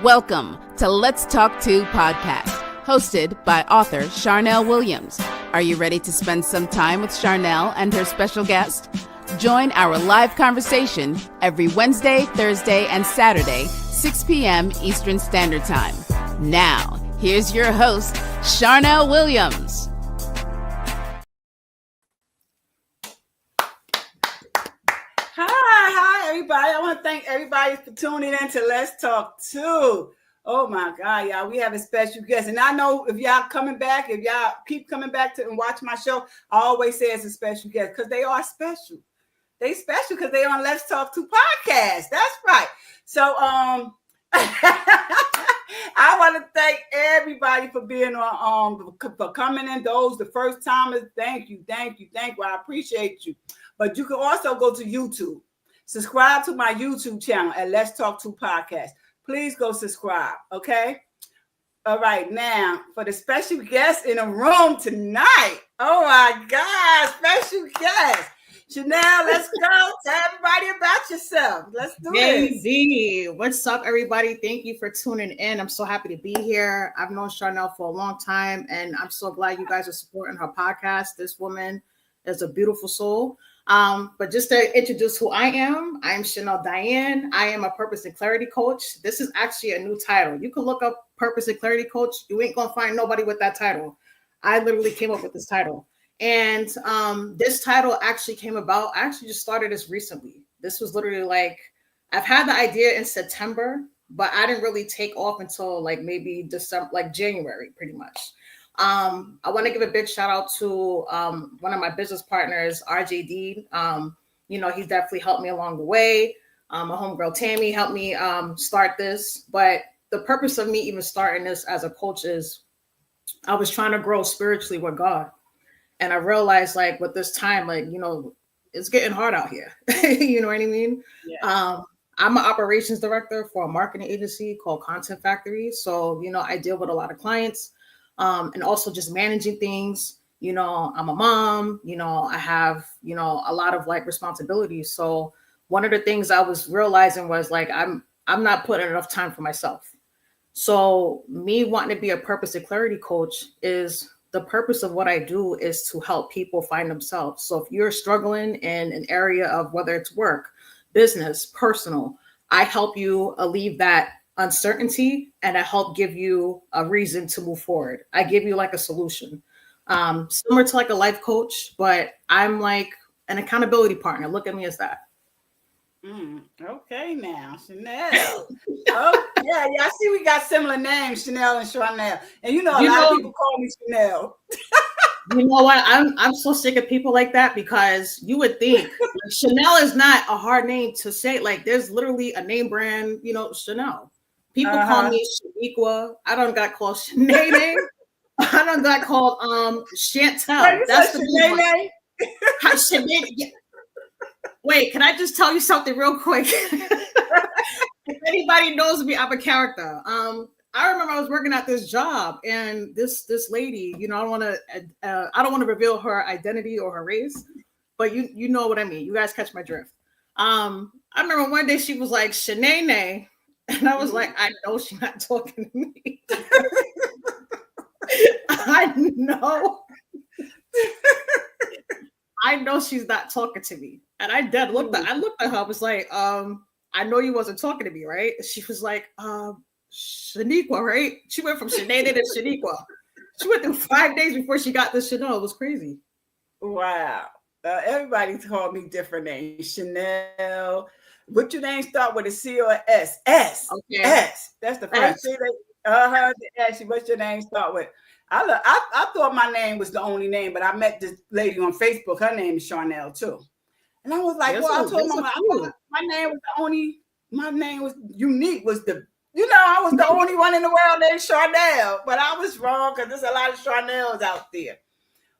Welcome to Let's Talk To podcast, hosted by author Charnel Williams. Are you ready to spend some time with Charnel and her special guest? Join our live conversation every Wednesday, Thursday, and Saturday, 6 p.m. Eastern Standard Time. Now, here's your host, Charnel Williams. Hi, everybody. I want to thank everybody for tuning in to Let's Talk To. Oh, my God, y'all. We have a special guest. And I know if y'all coming back, if y'all keep coming back to and watch my show, I always say it's a special guest because they are special. They special because they on Let's Talk To podcast. That's right. So, I want to thank everybody for being on, for coming in. Those, the first timers, thank you. I appreciate you. But you can also go to YouTube. Subscribe to my YouTube channel at Let's Talk To Podcast. Please go subscribe, okay? All right, now for the special guest in the room tonight. Oh my God, special guest. Chanel, let's go. Tell everybody about yourself. Let's do it. What's up, everybody? Thank you for tuning in. I'm so happy to be here. I've known Charnel for a long time, and I'm so glad you guys are supporting her podcast. This woman is a beautiful soul. But just to introduce who I am Chanel Diane. I am a purpose and clarity coach. This is actually a new title. You can look up purpose and clarity coach. You ain't gonna find nobody with that title. I literally came up with this title. And this title actually came about. I actually just started this recently. This was literally like, I've had the idea in September, but I didn't really take off until like maybe December, like January, pretty much. I want to give a big shout out to one of my business partners, RJD. He's definitely helped me along the way. My homegirl Tammy helped me start this. But the purpose of me even starting this as a coach is I was trying to grow spiritually with God. And I realized like with this time, like, it's getting hard out here. You know what I mean? Yeah. I'm an operations director for a marketing agency called Content Factory. So, I deal with a lot of clients. And also just managing things, I'm a mom, I have, a lot of like responsibilities. So one of the things I was realizing was like, I'm not putting enough time for myself. So me wanting to be a purpose and clarity coach is the purpose of what I do is to help people find themselves. So if you're struggling in an area of whether it's work, business, personal, I help you alleviate that uncertainty, and I help give you a reason to move forward. I give you like a solution, similar to like a life coach, but I'm like an accountability partner. Look at me as that. Okay, now Chanel. Oh yeah, I see we got similar names, Chanel and Charnel, and a lot of people call me Chanel. You know what? I'm so sick of people like that because you would think like, Chanel is not a hard name to say. Like there's literally a name brand, Chanel. People call me Shaniqua. I don't got called Shanae. I don't got called Chantel. That's the name. Yeah. Wait, can I just tell you something real quick? If anybody knows me, I'm a character. I remember I was working at this job, and this lady, I don't want to reveal her identity or her race, but you know what I mean. You guys catch my drift. I remember one day she was like Shanae. And I was like, I know she's not talking to me. I know she's not talking to me. And I looked at her. I was like, I know you wasn't talking to me, right? She was like, Shaniqua, right? She went from Shanae to Shaniqua. She went through 5 days before she got this Chanel. It was crazy. Wow. Everybody called me different names. Chanel. What your name start with a C or an S? S. Okay. S. That's the first thing they ask you. What's your name start with? I thought my name was the only name, but I met this lady on Facebook. Her name is Charnel too. And I was like, I told my name was the only, my name was unique, was the, I was the only one in the world named Charnel, but I was wrong because there's a lot of Charnels out there.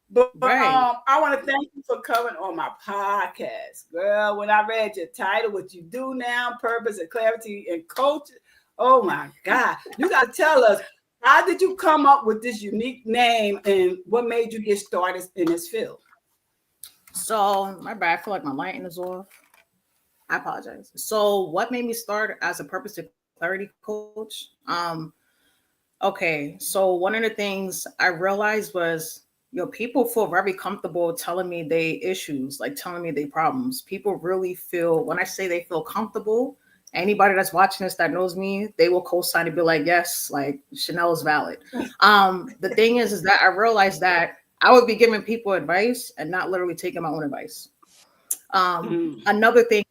But right. I want to thank you for coming on my podcast, girl. When I read your title, what you do now, purpose and clarity and coach. Oh my God. You got to tell us, how did you come up with this unique name and what made you get started in this field? So my bad, I feel like my lighting is off. I apologize. So what made me start as a purpose and clarity coach. Okay, so one of the things I realized was, people feel very comfortable telling me they issues, like telling me they problems. People really feel, when I say they feel comfortable, anybody that's watching this that knows me, they will co-sign and be like, yes, like Chanel is valid. The thing is that I realized that I would be giving people advice and not literally taking my own advice. Another thing,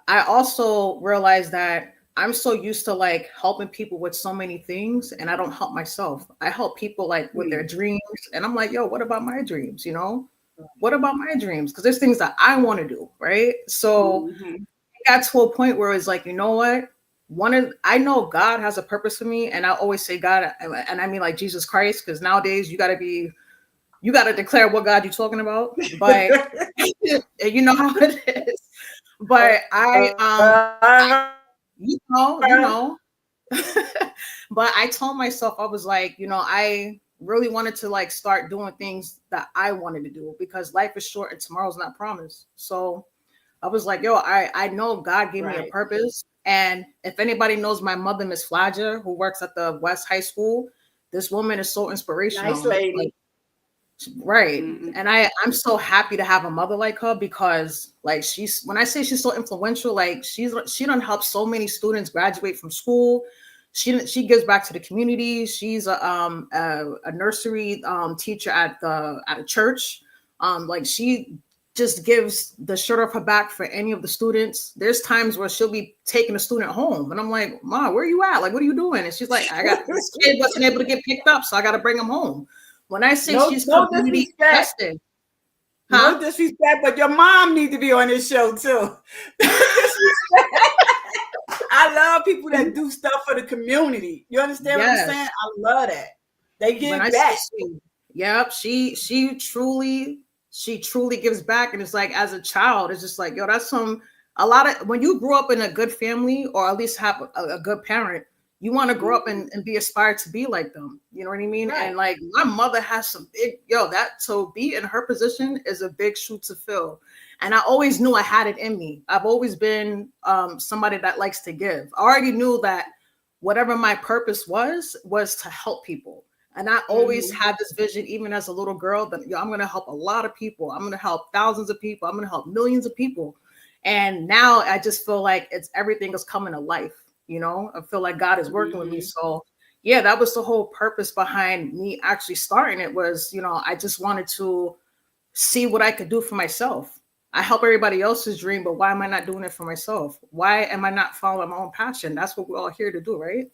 I also realized that I'm so used to like helping people with so many things, and I don't help myself. I help people like with their dreams, and I'm like, yo, what about my dreams? What about my dreams? Because there's things that I want to do, right? So it got to a point where it's like, you know what? I know God has a purpose for me, and I always say God, and I mean like Jesus Christ, because nowadays you got to declare what God you're talking about, but you know how it is. But you know, but I told myself, I was like, I really wanted to like start doing things that I wanted to do, because life is short and tomorrow's not promised. So I was like, yo, I know God gave me a purpose. And if anybody knows my mother, Miss Flaja, who works at the West High School, this woman is so inspirational. Nice lady. Right. And I'm so happy to have a mother like her, because like when I say she's so influential, like she done helped so many students graduate from school. She gives back to the community. She's a nursery teacher at a church. Like she just gives the shirt off her back for any of the students. There's times where she'll be taking a student home, and I'm like, Ma, where are you at? Like, what are you doing? And she's like, I got this kid wasn't able to get picked up, so I got to bring him home. When I say she's community tested, no disrespect, but your mom needs to be on this show too. I love people that do stuff for the community. You understand what I'm saying? I love that. They give back. Yep, she truly gives back, and it's like, as a child, it's just like, yo, that's when you grew up in a good family, or at least have a good parent, you want to grow up and be aspired to be like them. You know what I mean? Right. And like my mother has some big, so be in her position is a big shoe to fill. And I always knew I had it in me. I've always been somebody that likes to give. I already knew that whatever my purpose was to help people. And I always had this vision, even as a little girl, that I'm going to help a lot of people. I'm going to help thousands of people. I'm going to help millions of people. And now I just feel like everything is coming to life. I feel like God is working with me. So yeah, that was the whole purpose behind me actually starting it was, I just wanted to see what I could do for myself. I help everybody else's dream, but why am I not doing it for myself? Why am I not following my own passion? That's what we're all here to do, right?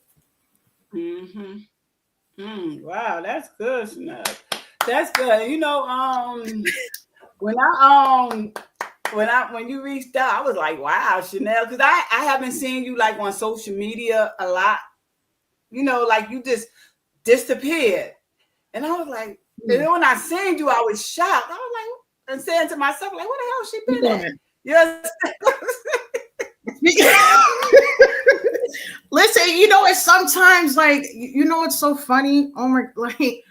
Wow, that's good, Chanel. That's good. When you reached out, I was like, wow, Chanel, because I haven't seen you like on social media a lot. Like you just disappeared. And I was like, and then when I seen you, I was shocked. I was like, and saying to myself, like, what the hell she been at? Yes. Listen, it's sometimes like, it's so funny. Oh my, like,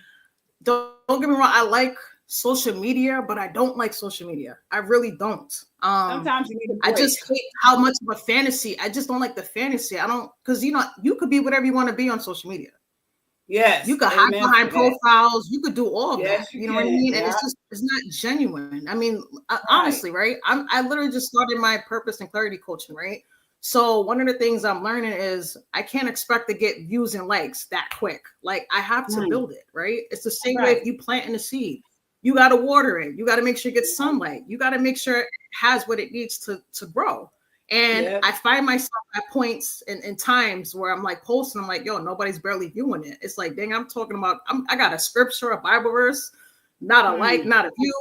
don't get me wrong. I like social media, but I don't like social media. I really don't. Sometimes you need a break. I just hate how much of a fantasy. I just don't like the fantasy. I don't, because you could be whatever you want to be on social media. Yes. You could hide behind profiles. You could do all of that. You know what I mean? Yeah. And it's not genuine. I mean, honestly, right? I literally just started my purpose and clarity coaching, right? So one of the things I'm learning is I can't expect to get views and likes that quick. Like I have to build it, right? It's the same way if you planting a seed. You got to water it. You got to make sure it gets sunlight. You got to make sure it has what it needs to grow. And I find myself at points and times where I'm like posting, I'm like, yo, nobody's barely viewing it. It's like, dang, I'm talking about, I got a scripture, a Bible verse, not a like, not a view.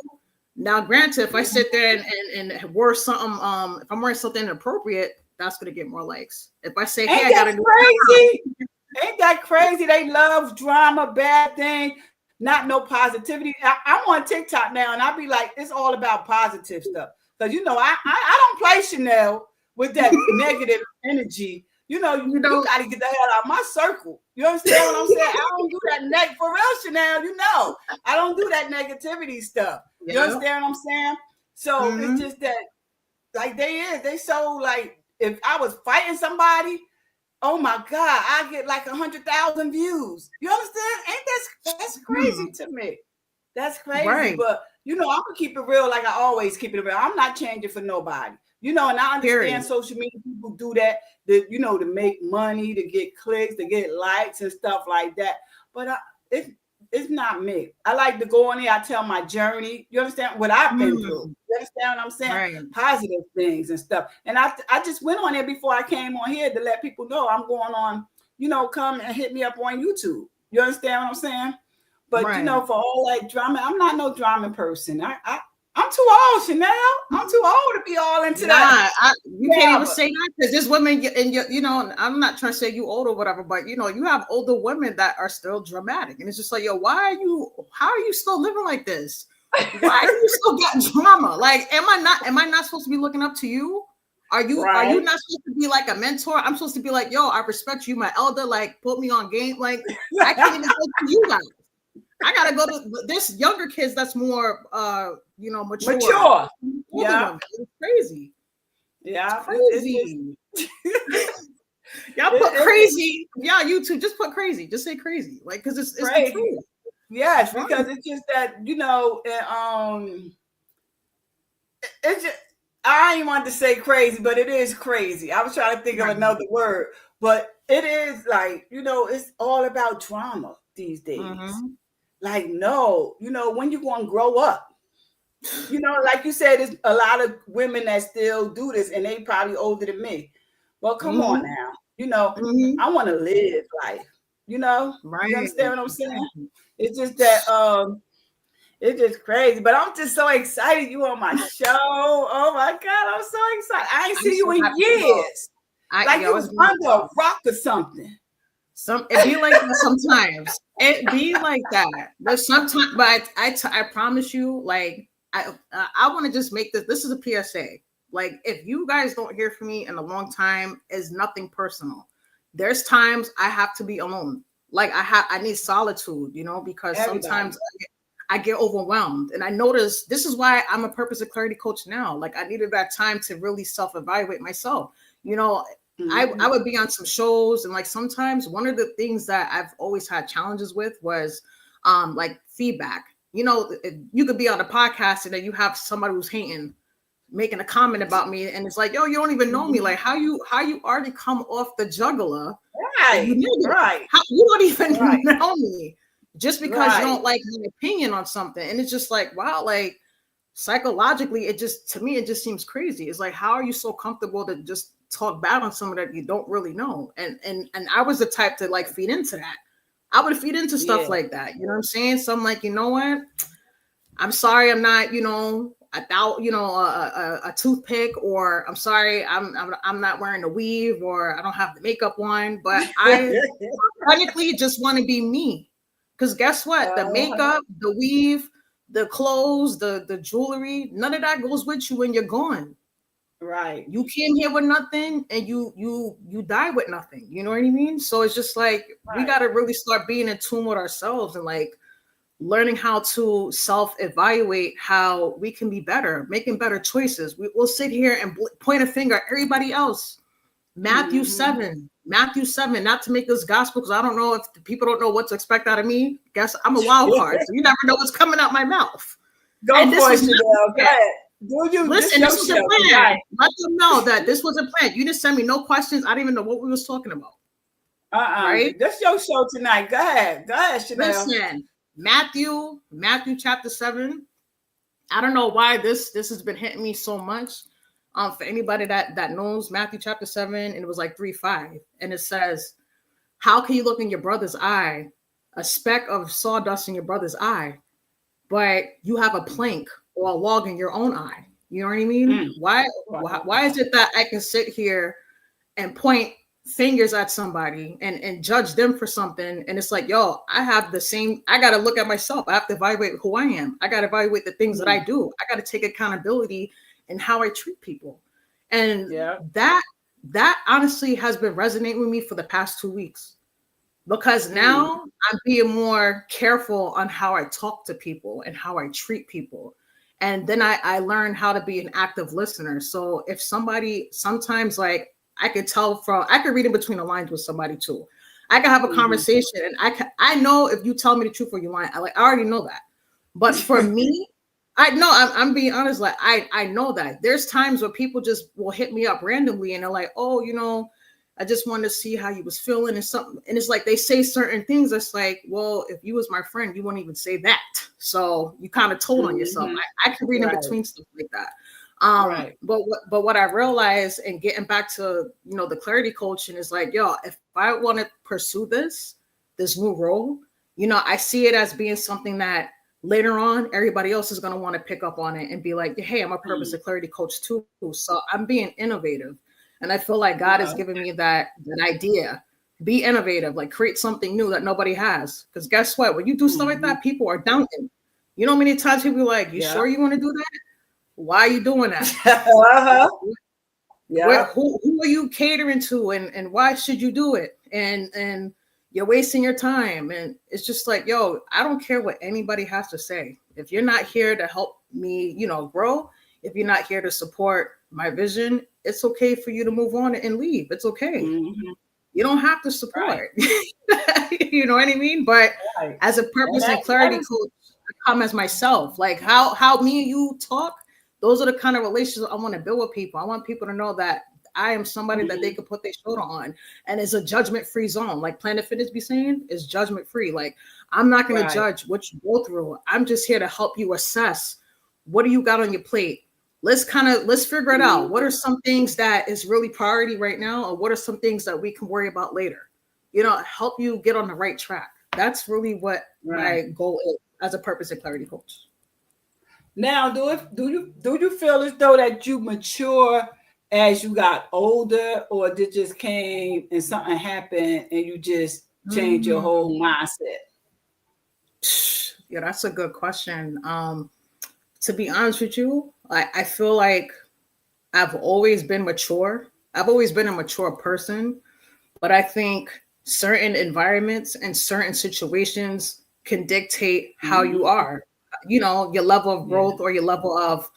Now, granted, if I sit there and wear something, if I'm wearing something inappropriate, that's going to get more likes. If I say, hey, I got to do crazy. Ain't that crazy? They love drama, bad thing. Not no positivity. I'm on TikTok now, and I'll be like, it's all about positive stuff. Because I don't play Chanel with that negative energy. You got to get the hell out of my circle. You understand what I'm saying? I don't do that for real, Chanel. I don't do that negativity stuff. You understand what I'm saying? So it's just that, like they so like if I was fighting somebody, oh my God, I get like 100,000 views. You understand? Ain't that's crazy to me. That's crazy. Right. But I'm gonna keep it real like I always keep it real. I'm not changing for nobody. And I understand social media people do that, to make money, to get clicks, to get likes and stuff like that. But it's not me. I like to go on there. I tell my journey. You understand what I've been through? You understand what I'm saying? Right. Positive things and stuff. And I just went on there before I came on here to let people know I'm going on. Come and hit me up on YouTube. You understand what I'm saying? But for all that drama, I'm not no drama person. I'm too old, Chanel. I'm too old to be all into that. You can't even say that because there's women, and I'm not trying to say you old or whatever, but you have older women that are still dramatic, and it's just like, yo, how are you still living like this? Why are you still got drama? Like, am I not supposed to be looking up to you? Are you not supposed to be like a mentor? I'm supposed to be like, yo, I respect you, my elder. Like, put me on game. Like, I can't even go to you guys. I gotta go to this younger kids that's more mature. Yeah, it's crazy. Yeah, it's crazy. Y'all put crazy. Yeah, YouTube just put crazy. Just say crazy, like because it's the truth. Yes, because it's just that it's just I ain't want to say crazy, but it is crazy. I was trying to think of another word, but it is like it's all about drama these days. Mm-hmm. Like, no, when you going to grow up? Like you said, there's a lot of women that still do this, and they probably older than me. Well, come on now. I want to live life. Right. You understand what I'm saying? It's just that it's just crazy. But I'm just so excited you on my show. Oh my God, I'm so excited. I ain't seen you in years. Like you was under a rock or something. It be like that sometimes. It be like that. But sometimes, but I promise you, like I want to just make this. This is a PSA. Like if you guys don't hear from me in a long time, it's nothing personal. There's times I have to be alone. Like I need solitude, because sometimes I get overwhelmed. And I notice this is why I'm a purpose and clarity coach now. Like I needed that time to really self-evaluate myself. I would be on some shows and like sometimes one of the things that I've always had challenges with was like feedback. You could be on a podcast and then you have somebody who's hating, making a comment about me, and it's like, yo, you don't even know me. Like how you already come off the jugular. Right. You don't even know me just because you don't like my opinion on something. And it's just like, wow, like psychologically, to me, it just seems crazy. It's like, how are you so comfortable to just talk bad on someone that you don't really know? And I was the type to like feed into that. I would feed into stuff like that. You know what I'm saying? So I'm like, you know what? I'm sorry, I'm not, a toothpick, or I'm sorry, I'm not wearing a weave, or I don't have the makeup on, but I technically just want to be me. Because guess what? The makeup, the weave, the clothes, the jewelry, none of that goes with you when you're gone. Right. You came here with nothing and you die with nothing. You know what I mean? So it's just like we got to really start being in tune with ourselves and like learning how to self-evaluate how we can be better, making better choices. We'll sit here and point a finger at everybody else. Matthew 7, not to make this gospel, because I don't know if the people don't know what to expect out of me. Guess I'm a wild card, so you never know what's coming out my mouth. Go for it, Chanel. Go ahead. Listen, this was a plan. Let them know that this was a plan. You didn't send me no questions. I didn't even know what we was talking about. Right? That's your show tonight. Go ahead, Chanel. Listen, Matthew chapter 7. I don't know why this has been hitting me so much. For anybody that knows Matthew chapter 7, and it was like 3:5, and it says, "How can you look in your brother's eye, a speck of sawdust in your brother's eye, but you have a plank or a log in your own eye?" You know what I mean? Why is it that I can sit here and point fingers at somebody and judge them for something, and it's like, yo, I got to look at myself. I have to evaluate who I am. I got to evaluate the things that I do. I got to take accountability in how I treat people. And that honestly has been resonating with me for the past 2 weeks, because now I'm being more careful on how I talk to people and how I treat people. And then I learned how to be an active listener. So if somebody sometimes, like, I could read in between the lines with somebody too. I can have a conversation and I know if you tell me the truth or you lying. I already know that. But for me, I'm being honest. Like I know that there's times where people just will hit me up randomly and they're like, oh, I just wanted to see how you was feeling and something. And it's like they say certain things. It's like, well, if you was my friend, you wouldn't even say that. So you kind of told on yourself. I can read in between stuff like that. But what I realized and getting back to, the clarity coaching is like, yo, if I want to pursue this new role, I see it as being something that later on, everybody else is going to want to pick up on it and be like, hey, I'm a purpose and clarity coach too. So I'm being innovative. And I feel like God has given me that idea. Be innovative, like create something new that nobody has. Because guess what? When you do stuff like that, people are doubting. You know how many times people are like, you sure you want to do that? Why are you doing that? Who are you catering to and why should you do it? And you're wasting your time. And it's just like, yo, I don't care what anybody has to say. If you're not here to help me, grow, if you're not here to support my vision, it's okay for you to move on and leave. It's okay. You don't have to support. You know what I mean? But as a purpose and clarity coach, I come as myself. Like how me and you talk, those are the kind of relationships I want to build with people. I want people to know that I am somebody that they can put their shoulder on, and it's a judgment-free zone. Like Planet Fitness be saying, is judgment-free. Like I'm not going to judge what you go through. I'm just here to help you assess what do you got on your plate. Let's figure it out. What are some things that is really priority right now, or what are some things that we can worry about later? Help you get on the right track. That's really what my goal is as a purpose and clarity coach. Now, do you feel as though that you mature as you got older, or did just came and something happened and you just changed your whole mindset? Yeah, that's a good question. To be honest with you, I feel like I've always been mature. I've always been a mature person, but I think certain environments and certain situations can dictate how you are, your level of growth or your level of,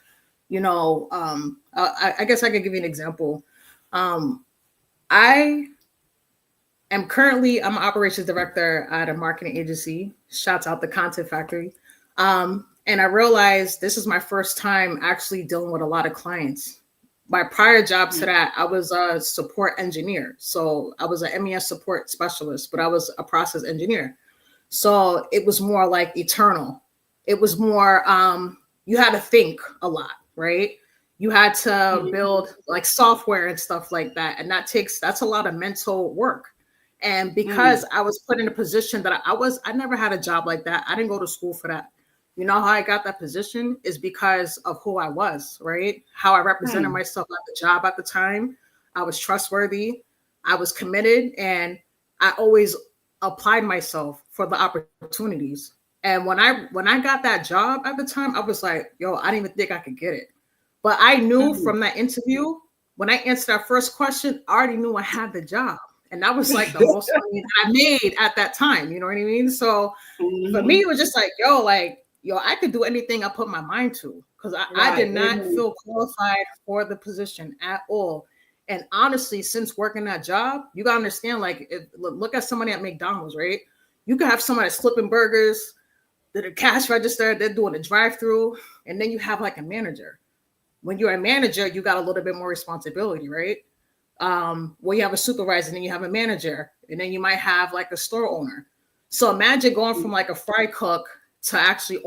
I guess I could give you an example. I am currently, I'm an operations director at a marketing agency. Shouts out the Content Factory. And I realized this is my first time actually dealing with a lot of clients. My prior job to that, I was a support engineer. So I was an MES support specialist, but I was a process engineer. So it was more like eternal. It was more, you had to think a lot, right? You had to build like software and stuff like that. And that's a lot of mental work. And because I was put in a position that I never had a job like that. I didn't go to school for that. You know how I got that position is because of who I was, right? How I represented myself at the job at the time. I was trustworthy. I was committed, and I always applied myself for the opportunities. And when I got that job at the time, I was like, yo, I didn't even think I could get it. But I knew from that interview, when I answered that first question, I already knew I had the job. And that was like the most money I made at that time. You know what I mean? So for me, it was just like, yo, I could do anything I put my mind to, because I did not feel qualified for the position at all. And honestly, since working that job, you gotta understand, look at somebody at McDonald's, right? You can have somebody that's flipping burgers, they're the cash register, they're doing a drive-through, and then you have like a manager. When you're a manager, you got a little bit more responsibility, right? Well, you have a supervisor, and then you have a manager, and then you might have like a store owner. So imagine going from like a fry cook to actually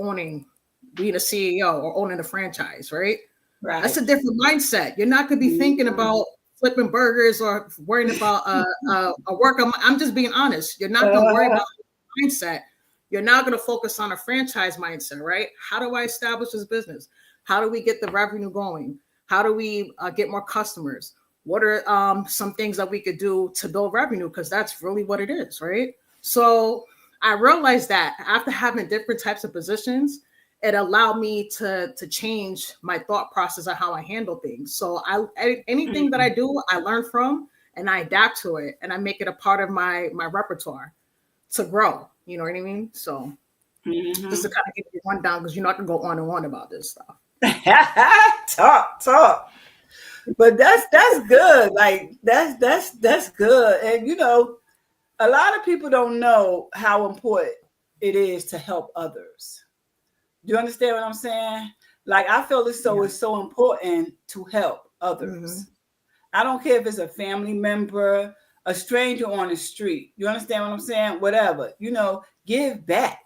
being a CEO or owning a franchise, right? That's a different mindset. You're not going to be thinking about flipping burgers or worrying about a work. I'm just being honest. You're not going to worry about mindset. You're now going to focus on a franchise mindset, right? How do I establish this business? How do we get the revenue going? How do we get more customers? What are some things that we could do to build revenue? Because that's really what it is, right? So I realized that after having different types of positions, it allowed me to change my thought process on how I handle things. So anything that I do, I learn from and I adapt to it, and I make it a part of my repertoire to grow. You know what I mean? So just to kind of give you one down, because you're not gonna go on and on about this stuff. Talk. But that's good. Like that's good. And you know, a lot of people don't know how important it is to help others. Do you understand what I'm saying? Like I feel it's so important to help others. I don't care if it's a family member, a stranger on the street. You understand what I'm saying? Whatever. You know, give back.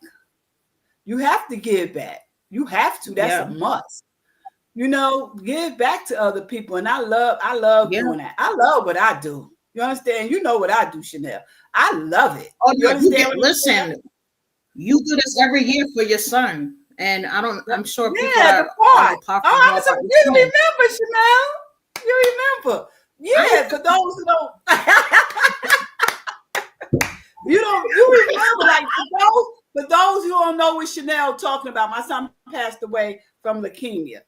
You have to give back. You have to. That's a must. You know, give back to other people. And I love doing that. I love what I do. You understand? You know what I do, Chanel. I love it. Oh, you understand? Listen, you do this every year for your son. And I'm sure people the part. You remember, Chanel. You remember. Yeah, for those who don't you remember, like for those who don't know what Chanel talking about, my son passed away from leukemia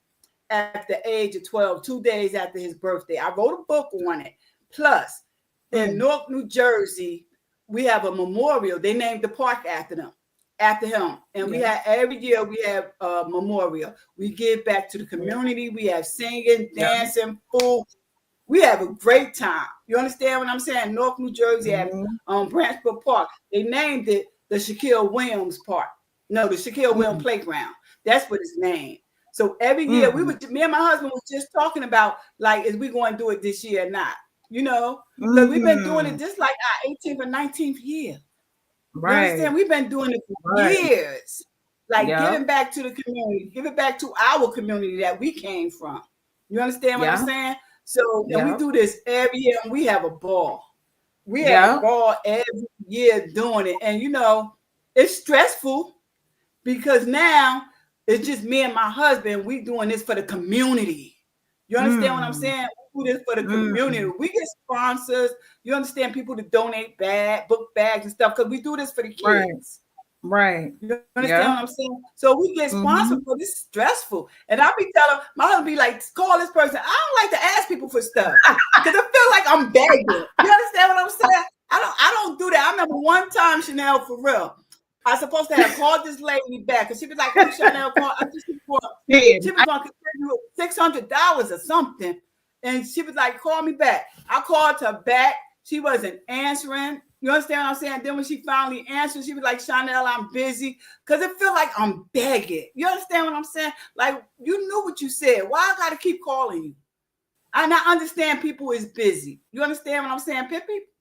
at the age of 12, 2 days after his birthday. I wrote a book on it. Plus, in Newark, New Jersey, we have a memorial. They named the park after him. And we have every year we have a memorial. We give back to the community. We have singing, dancing, food. We have a great time. You understand what I'm saying? North New Jersey at Branchbrook Park. They named it the Shaquille Williams Park. No, the Shaquille Williams Playground. That's what it's named. So every year me and my husband was just talking about, like, is we going to do it this year or not? You know, because we've been doing it just like our 18th or 19th year. Right. You understand? We've been doing it for years. Like giving back to the community, giving back to our community that we came from. You understand what I'm saying? So we do this every year and we have a ball. We have a ball every year doing it. And you know, it's stressful because now it's just me and my husband. We doing this for the community. You understand what I'm saying? We do this for the community. We get sponsors. You understand, people to donate book bags and stuff, because we do this for the kids. Right. You understand what I'm saying? So we get sponsored for this. Stressful. And I'll be telling my husband, be like, call this person. I don't like to ask people for stuff because I feel like I'm begging. You understand what I'm saying? I don't do that. I remember one time, Chanel, for real, I was supposed to have called this lady back, and she was like, "Hey, Chanel, call." She was going to contribute $600 or something, and she was like, "Call me back." I called her back. She wasn't answering. You understand what I'm saying? Then when she finally answered, she was like, "Chanel, I'm busy," because it felt like I'm begging. You understand what I'm saying? Like, you knew what you said. Why I got to keep calling you? And I understand people is busy. You understand what I'm saying?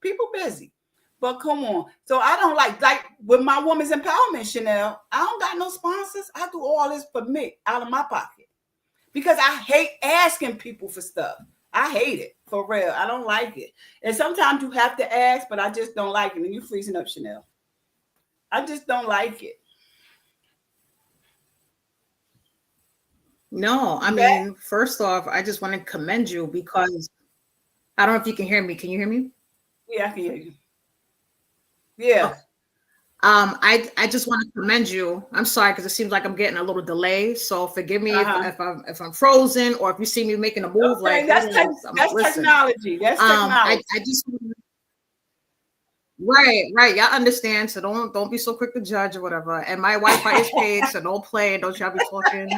People busy. But come on. So I don't like with my women's empowerment, Chanel, I don't got no sponsors. I do all this for me out of my pocket because I hate asking people for stuff. I hate it, for real. I don't like it. And sometimes you have to ask, but I just don't like it. And you're freezing up, Chanel. I just don't like it. No, I mean, first off, I just want to commend you because I don't know if you can hear me. Can you hear me? Yeah, I can hear you. Yeah. Okay. I just want to commend you. I'm sorry because it seems like I'm getting a little delay. So forgive me if I'm frozen or if you see me making a move. Okay, like that's technology. That's technology. I just right. Y'all understand. So don't be so quick to judge or whatever. And my Wi-Fi is paid, so don't play. Don't y'all be talking.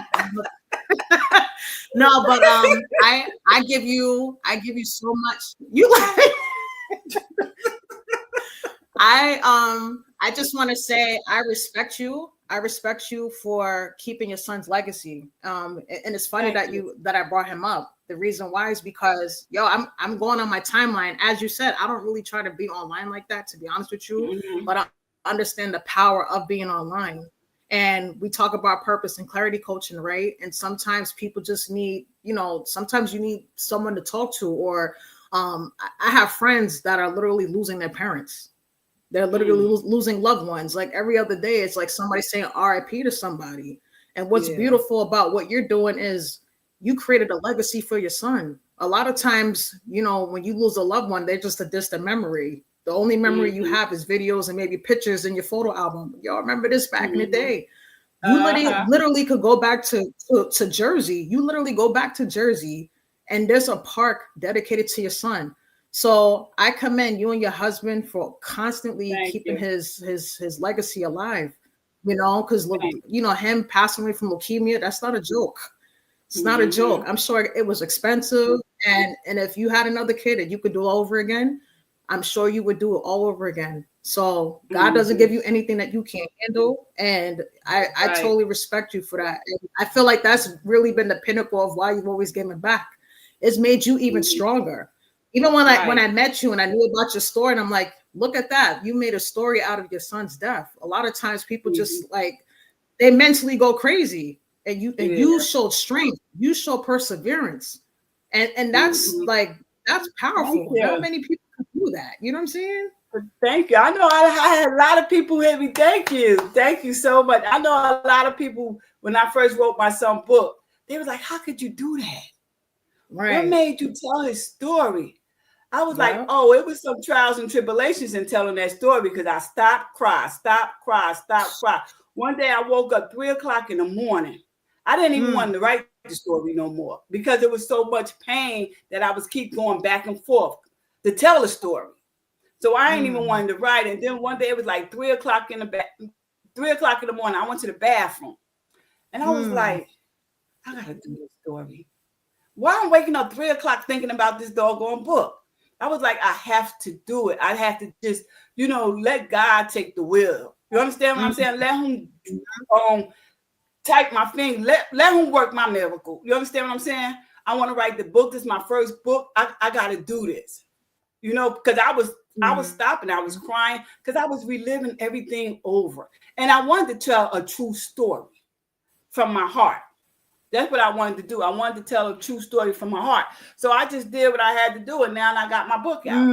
No, but I give you so much. You like. I just want to say I respect you. I respect you for keeping your son's legacy. And it's funny that I brought him up. The reason why is because I'm going on my timeline. As you said, I don't really try to be online like that, to be honest with you. But I understand the power of being online. And we talk about purpose and clarity coaching, right? And sometimes people just need, sometimes you need someone to talk to. Or I have friends that are literally losing their parents. They're literally losing loved ones. Like every other day, it's like somebody saying RIP to somebody. And what's beautiful about what you're doing is you created a legacy for your son. A lot of times, when you lose a loved one, they're just a distant memory. The only memory you have is videos and maybe pictures in your photo album. Y'all remember this back in the day. You literally could go back to Jersey. You literally go back to Jersey and there's a park dedicated to your son. So I commend you and your husband for constantly keeping his legacy alive, because him passing away from leukemia, that's not a joke. It's not a joke. I'm sure it was expensive And if you had another kid and you could do it over again, I'm sure you would do it all over again. So God doesn't give you anything that you can't handle. And I totally respect you for that. And I feel like that's really been the pinnacle of why you've always given back. It's made you even stronger. Even when I met you and I knew about your story, and I'm like, look at that. You made a story out of your son's death. A lot of times people just like, they mentally go crazy. And you showed strength. You show perseverance. And that's like, that's powerful. Not many people can do that. You know what I'm saying? Thank you. I know I had a lot of people hit me. Thank you. Thank you so much. I know a lot of people, when I first wrote my son's book, they was like, how could you do that? Right. What made you tell his story? I was like, oh, it was some trials and tribulations in telling that story because I stopped, cry. One day I woke up 3 o'clock in the morning. I didn't even want to write the story no more because there was so much pain that I was keep going back and forth to tell the story. So I ain't even wanted to write. And then one day it was like 3 o'clock in the morning. I went to the bathroom and I was like, I gotta do this story. Why am I waking up 3 o'clock thinking about this doggone book? I was like, I have to do it. I have to just, let God take the wheel. You understand what I'm saying? Let him type my finger. Let him work my miracle. You understand what I'm saying? I want to write the book. This is my first book. I got to do this. Because I was stopping. I was crying because I was reliving everything over. And I wanted to tell a true story from my heart. That's what I wanted to do. I wanted to tell a true story from my heart. So I just did what I had to do. And now I got my book out.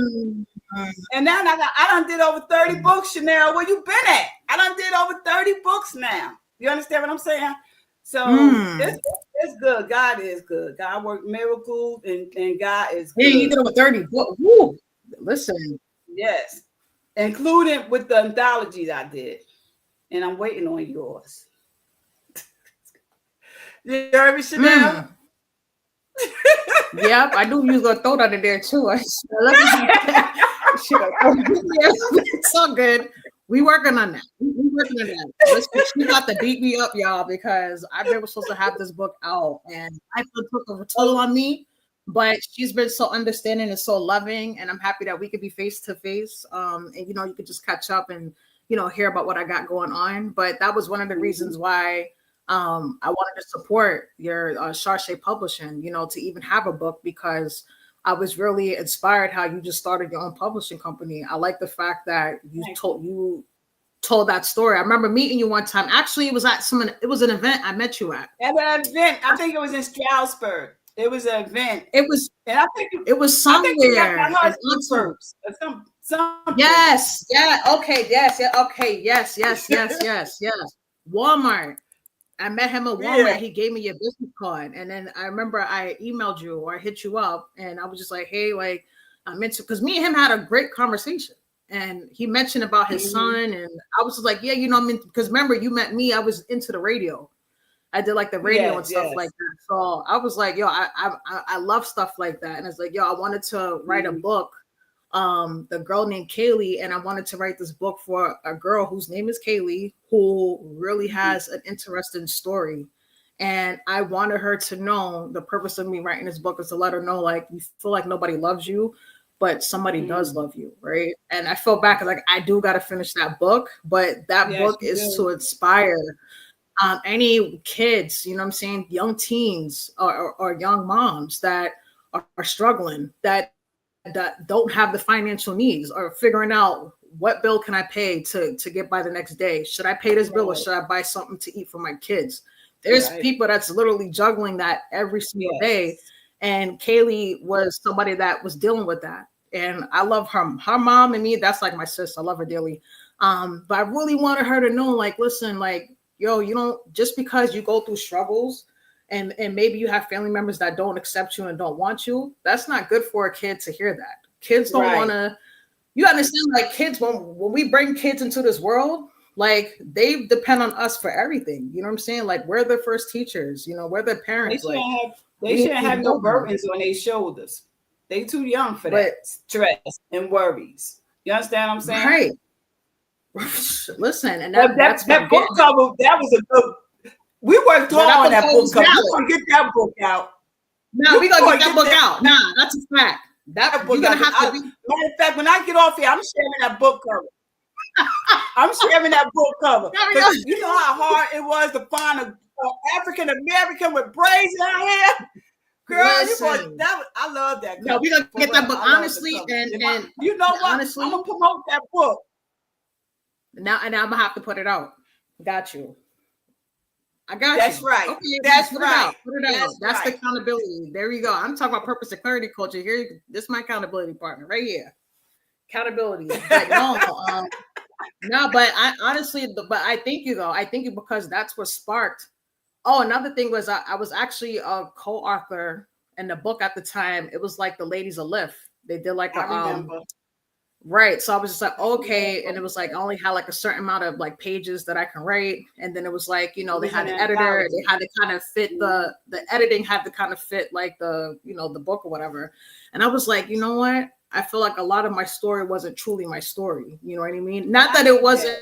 And now I done did over 30 books, Chanel. Where you been at? I done did over 30 books now. You understand what I'm saying? So it's good. God is good. God worked miracles and God is good. Yeah, you did over 30 books. Woo. Listen. Yes. Including with the anthologies I did. And I'm waiting on yours. You heard me, Chanel? Yep, I knew you was gonna throw that in there too. It's so good. We working on that. She got to beat me up, y'all, because I've been supposed to have this book out, and I feel it took a toll on me. But she's been so understanding and so loving, and I'm happy that we could be face to face. And you could just catch up and hear about what I got going on. But that was one of the reasons why. I wanted to support your Charche Publishing, to even have a book, because I was really inspired how you just started your own publishing company. I like the fact that you told that story. I remember meeting you one time. Actually, it was an event I met you at. At an event. I think it was in Stroudsburg. It was an event. It was. And I think it was somewhere. Something. Yes. Yeah. Okay. Yes. Yeah. Okay. Yes. Walmart. I met him at Walmart. Yeah. He gave me your business card. And then I remember I emailed you or I hit you up and I was just like, hey, like I'm into, because me and him had a great conversation. And he mentioned about his son. And I was just like, yeah, because remember you met me, I was into the radio. I did like the radio and stuff like that. So I was like, yo, I love stuff like that. And it's like, yo, I wanted to write a book. The girl named Kaylee, and I wanted to write this book for a girl whose name is Kaylee, who really has an interesting story. And I wanted her to know the purpose of me writing this book is to let her know, like, you feel like nobody loves you, but somebody does love you, right? And I feel back like I do got to finish that book, but that book is to inspire any kids, you know what I'm saying, young teens or young moms that are struggling, that don't have the financial needs, or figuring out what bill can I pay to get by the next day? Should I pay this bill or should I buy something to eat for my kids? There's people that's literally juggling that every single day. And Kaylee was somebody that was dealing with that. And I love her mom and me. That's like my sister. I love her dearly. But I really wanted her to know, like, listen, like, yo, you don't, just because you go through struggles and maybe you have family members that don't accept you and don't want you, that's not good for a kid to hear that. Kids don't want to, you understand, like kids, when we bring kids into this world, like they depend on us for everything. You know what I'm saying? Like we're their first teachers, we're their parents. They shouldn't have no burdens on their shoulders. They too young for that stress and worries. You understand what I'm saying? Right. Listen, and that book cover, that was a good. We worked hard on that book cover. We want to get that book out. No, we're gonna get that book out. Nah, that's a fact. That you're gonna have to be. Matter of fact, when I get off here, I'm sharing that book cover. I'm sharing that book cover. Because you know how hard it was to find an African American with braids in her hair? Girl, I love that cover. No, we're gonna get that book, honestly. And you know what? Honestly, I'm gonna promote that book. Now I'm gonna have to put it out. Got you. I got you. That's right. Okay, that's put right. It out. Put it out. That's the accountability. There you go. I'm talking about purpose and clarity culture. Here, this is my accountability partner right here. Accountability. But no, but I honestly, but I thank you though. I thank you because that's what sparked. Oh, another thing was I was actually a co-author in the book at the time. It was like the Ladies of Lift. They did like right. So I was just like, okay. And it was like, I only had like a certain amount of like pages that I can write. And then it was like, you know, they had an editor, they had to kind of fit the editing had to kind of fit like the, you know, the book or whatever. And I was like, you know what? I feel like a lot of my story wasn't truly my story. You know what I mean? Not that it wasn't.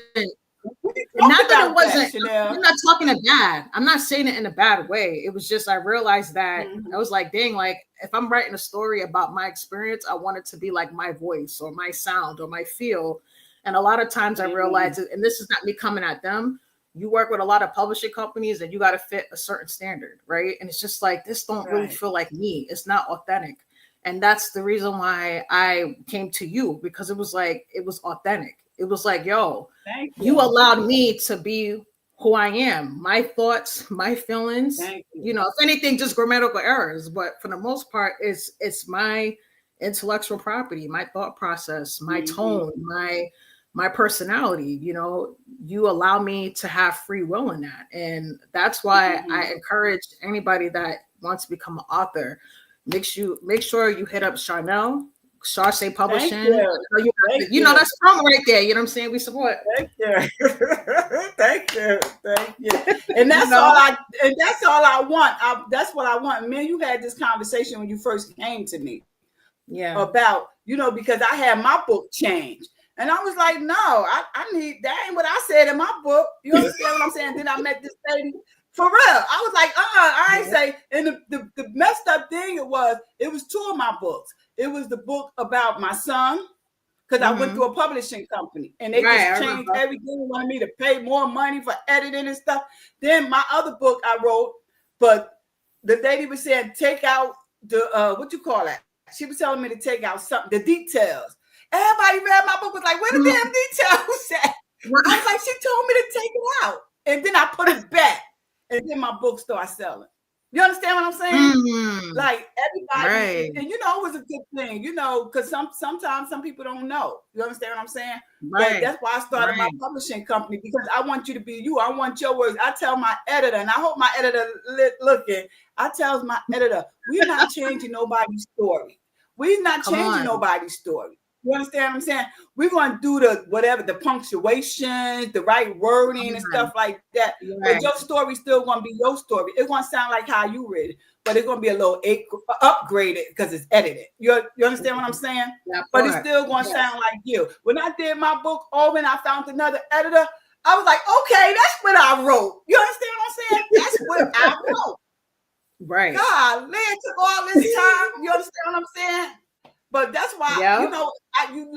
Not that it wasn't. I'm not talking it bad. I'm not saying it in a bad way. It was just I realized that I was like, dang, like if I'm writing a story about my experience, I want it to be like my voice or my sound or my feel. And a lot of times I realized, and this is not me coming at them, you work with a lot of publishing companies and you got to fit a certain standard, right? And it's just like, this don't really feel like me. It's not authentic. And that's the reason why I came to you, because it was like, it was authentic. It was like, yo, you allowed me to be who I am, my thoughts, my feelings, you know, if anything, just grammatical errors. But for the most part, it's my intellectual property, my thought process, my tone, my personality. You know, you allow me to have free will in that. And that's why I encourage anybody that wants to become an author, make sure you hit up Charnel. Charse Publishing. You know, that's promo right there. You know what I'm saying? We support. Thank you. Thank you. And that's all I want. That's what I want. Man, you had this conversation when you first came to me. Yeah. About, you know, because I had my book changed. And I was like, no, I need, that ain't what I said in my book. You understand what I'm saying? Then I met this lady. For real. I was like, I ain't say. And the messed up thing it was two of my books. It was the book about my son, because I went through a publishing company and they just changed everything. They wanted me to pay more money for editing and stuff. Then my other book I wrote, but the lady was saying, take out the, what you call that? She was telling me to take out something, the details. Everybody read my book was like, where the damn details at? I was like, she told me to take it out. And then I put it back. And then my book started selling. You understand what I'm saying? Like everybody, and you know, it was a good thing, you know, because sometimes some people don't know. You understand what I'm saying? But that's why I started my publishing company, because I want you to be you. I want your words. I tell my editor, and I hope my editor looking. I tell my editor, we're not changing nobody's story. We're not changing nobody's story. You understand what I'm saying? We're going to do the punctuation, the right wording and stuff like that. But your story's still going to be your story. It's going to sound like how you read it, but it's going to be a little upgraded because it's edited. You understand what I'm saying? But it's still going to sound like you. When I did my book over and I found another editor, I was like, okay, that's what I wrote. You understand what I'm saying? That's what I wrote. Right. God, man, it took all this time. You understand what I'm saying? But that's why, you know,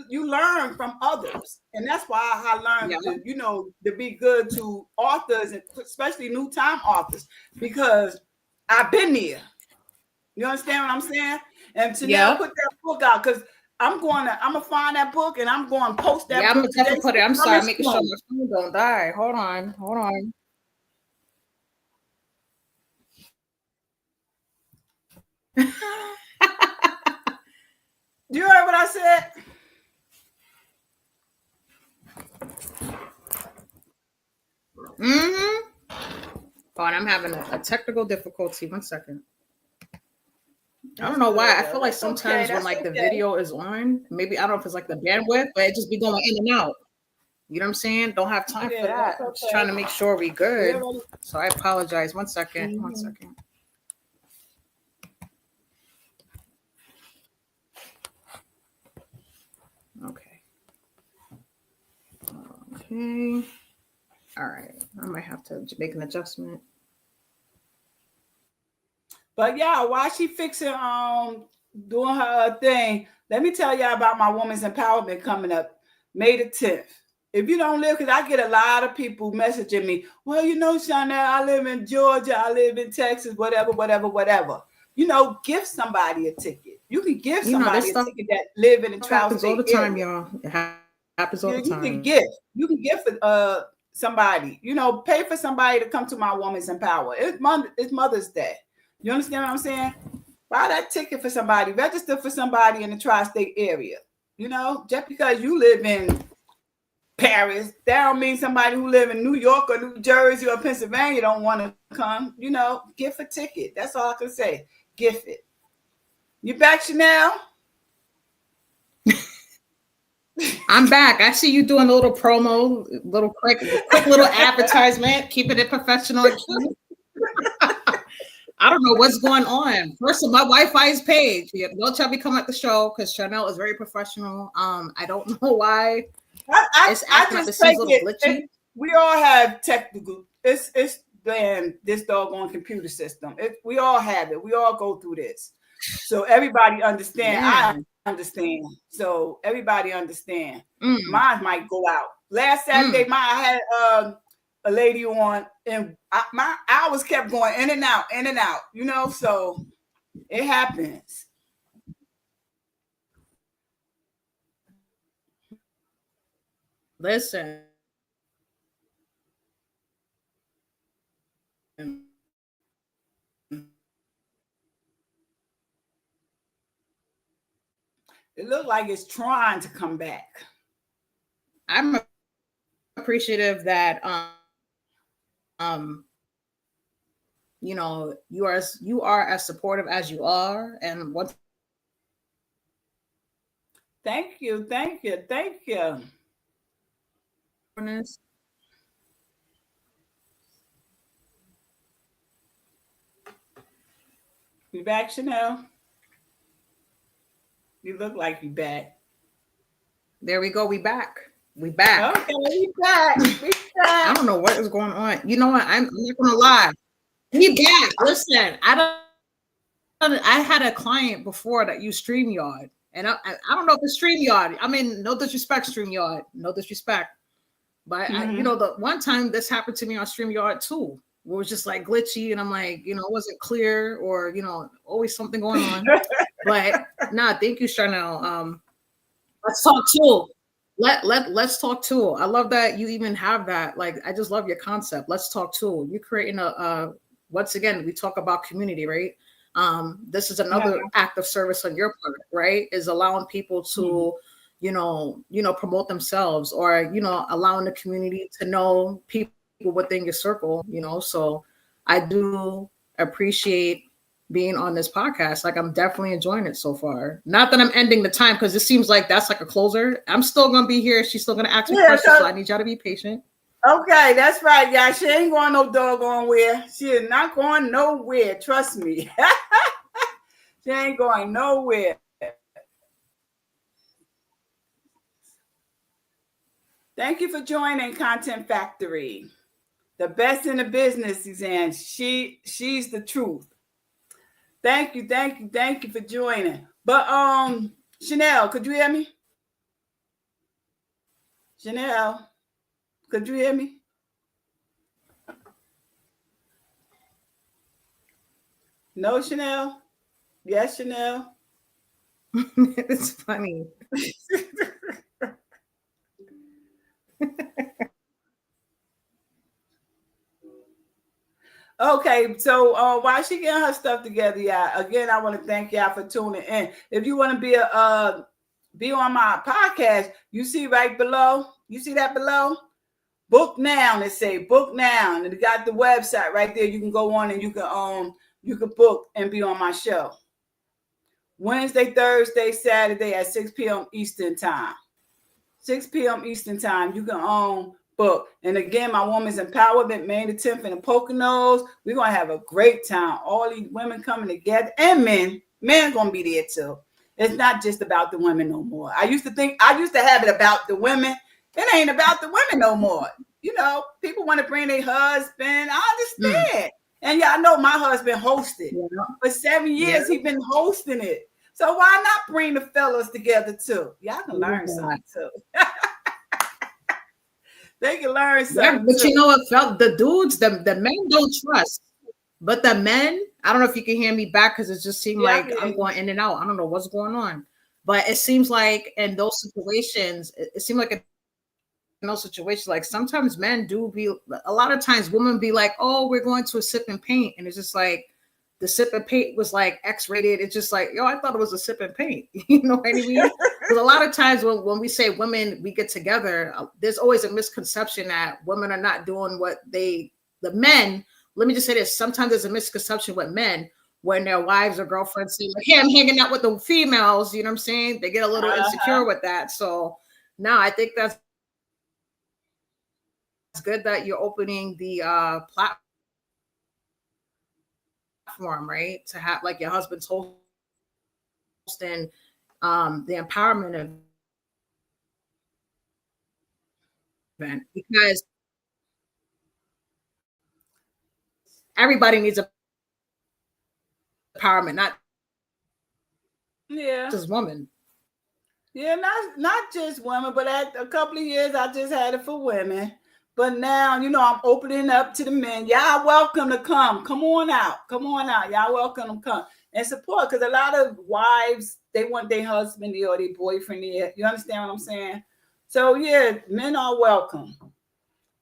you learn from others. And that's why I learned, to, you know, to be good to authors, and especially new time authors, because I've been there. You understand what I'm saying? And to now put that book out, because I'm gonna find that book and I'm going to post that book. I'm gonna definitely put it. I'm sorry, making sure my phone don't die. Hold on. You heard what I said? Fine, I'm having a technical difficulty. 1 second. I don't know why. I feel like sometimes when like the video is on, maybe I don't know if it's like the bandwidth, but it just be going in and out. You know what I'm saying? Don't have time for that. I'm just trying to make sure we good. So I apologize. 1 second. 1 second. Okay. All right. I might have to make an adjustment. But yeah, while she fixing doing her thing, let me tell y'all about my women's empowerment coming up May the 10th. If you don't live, because I get a lot of people messaging me, well, you know, Chanel, I live in Georgia, I live in Texas, whatever. You know, give somebody a ticket. You can give somebody a ticket that live in the tri-state all the time, y'all. It happens all the time. You can give somebody, you know, pay for somebody to come to my Women's Empower. It's Mother's Day. You understand what I'm saying? Buy that ticket for somebody. Register for somebody in the tri-state area. You know, just because you live in Paris, that don't mean somebody who live in New York or New Jersey or Pennsylvania don't want to come. You know, gift a ticket. That's all I can say. Gift it. You back, Chanel? I'm back. I see you doing a little promo, quick little advertisement, keeping it professional. I don't know what's going on. First of all, my Wi-Fi is paid. Don't tell me come at the show because Chanel is very professional. I don't know why. It's acting like this seems a little glitchy. We all have technical. It's this doggone computer system. We all have it. We all go through this. So everybody understand. Yeah. I understand. So everybody understand. Mine might go out. Last Saturday, I had a lady on, and my hours kept going in and out, you know, so it happens. Listen. It looked like it's trying to come back. I'm appreciative that you know, you are as supportive as you are, and what. Thank you. You back, Chanel? You look like you back. There we go. We back. Okay, we back. I don't know what is going on. You know what? I'm not gonna lie. We back. Listen, I had a client before that used StreamYard, and I don't know if it's StreamYard. I mean, no disrespect, StreamYard. No disrespect. But you know, the one time this happened to me on StreamYard too, where it was just like glitchy, and I'm like, you know, it wasn't clear, or you know, always something going on. But nah, thank you, Chanel. Let's talk too. Let's talk too. I love that you even have that. Like, I just love your concept. Let's talk too. You're creating once again, we talk about community, right? This is another act of service on your part, right? Is allowing people to, you know, promote themselves, or, you know, allowing the community to know people within your circle, you know. So I do appreciate being on this podcast. Like, I'm definitely enjoying it so far. Not that I'm ending the time, because it seems like that's like a closer. I'm still gonna be here. She's still gonna ask me questions, so I need y'all to be patient. Okay, that's right, y'all. She ain't going no doggone where. She is not going nowhere. Trust me. She ain't going nowhere. Thank you for joining Content Factory. The best in the business, Suzanne. She's the truth. Thank you for joining. But Chanel, could you hear me? Chanel, could you hear me? No, Chanel? Yes, Chanel? It's funny. Okay, so while she getting her stuff together, again, I want to thank y'all for tuning in. If you want to be on my podcast, you see right below. You see that below? Book now. They say book now, and it got the website right there. You can go on and you can book and be on my show. Wednesday, Thursday, Saturday at 6 p.m. Eastern time. 6 p.m. Eastern time. You can book. And again, my Women's Empowerment, May the 10th in the Poconos. We're going to have a great time. All these women coming together, and men. Men going to be there too. It's not just about the women no more. I used to have it about the women. It ain't about the women no more. You know, people want to bring their husband. I understand. And y'all know my husband hosted. For 7 years, he's been hosting it. So why not bring the fellas together too? Y'all can learn something too. They can learn something. But you know what, felt the dudes, the men don't trust. But the men, I don't know if you can hear me back because it just seemed like I'm going in and out. I don't know what's going on. But it seems like in those situations, it seems like in those situations, like sometimes men do be, a lot of times women be like, oh, we're going to a sip and paint. And it's just like, the sip and paint was like X-rated. It's just like, yo, I thought it was a sip and paint. You know what I mean? Because a lot of times when we say women, we get together, there's always a misconception that women are not doing what the men, let me just say this. Sometimes there's a misconception with men when their wives or girlfriends say, like, hey, I'm hanging out with the females. You know what I'm saying? They get a little insecure with that. So now I think that's good that you're opening the platform, right? To have like your husband's hosting the empowerment event, because everybody needs empowerment, not just women. Yeah, not just women, but at a couple of years I just had it for women. But now, you know, I'm opening up to the men. Y'all welcome to come. Come on out. Come on out. Y'all welcome to come and support, because a lot of wives, they want their husband or their boyfriend there. You understand what I'm saying? So yeah, men are welcome.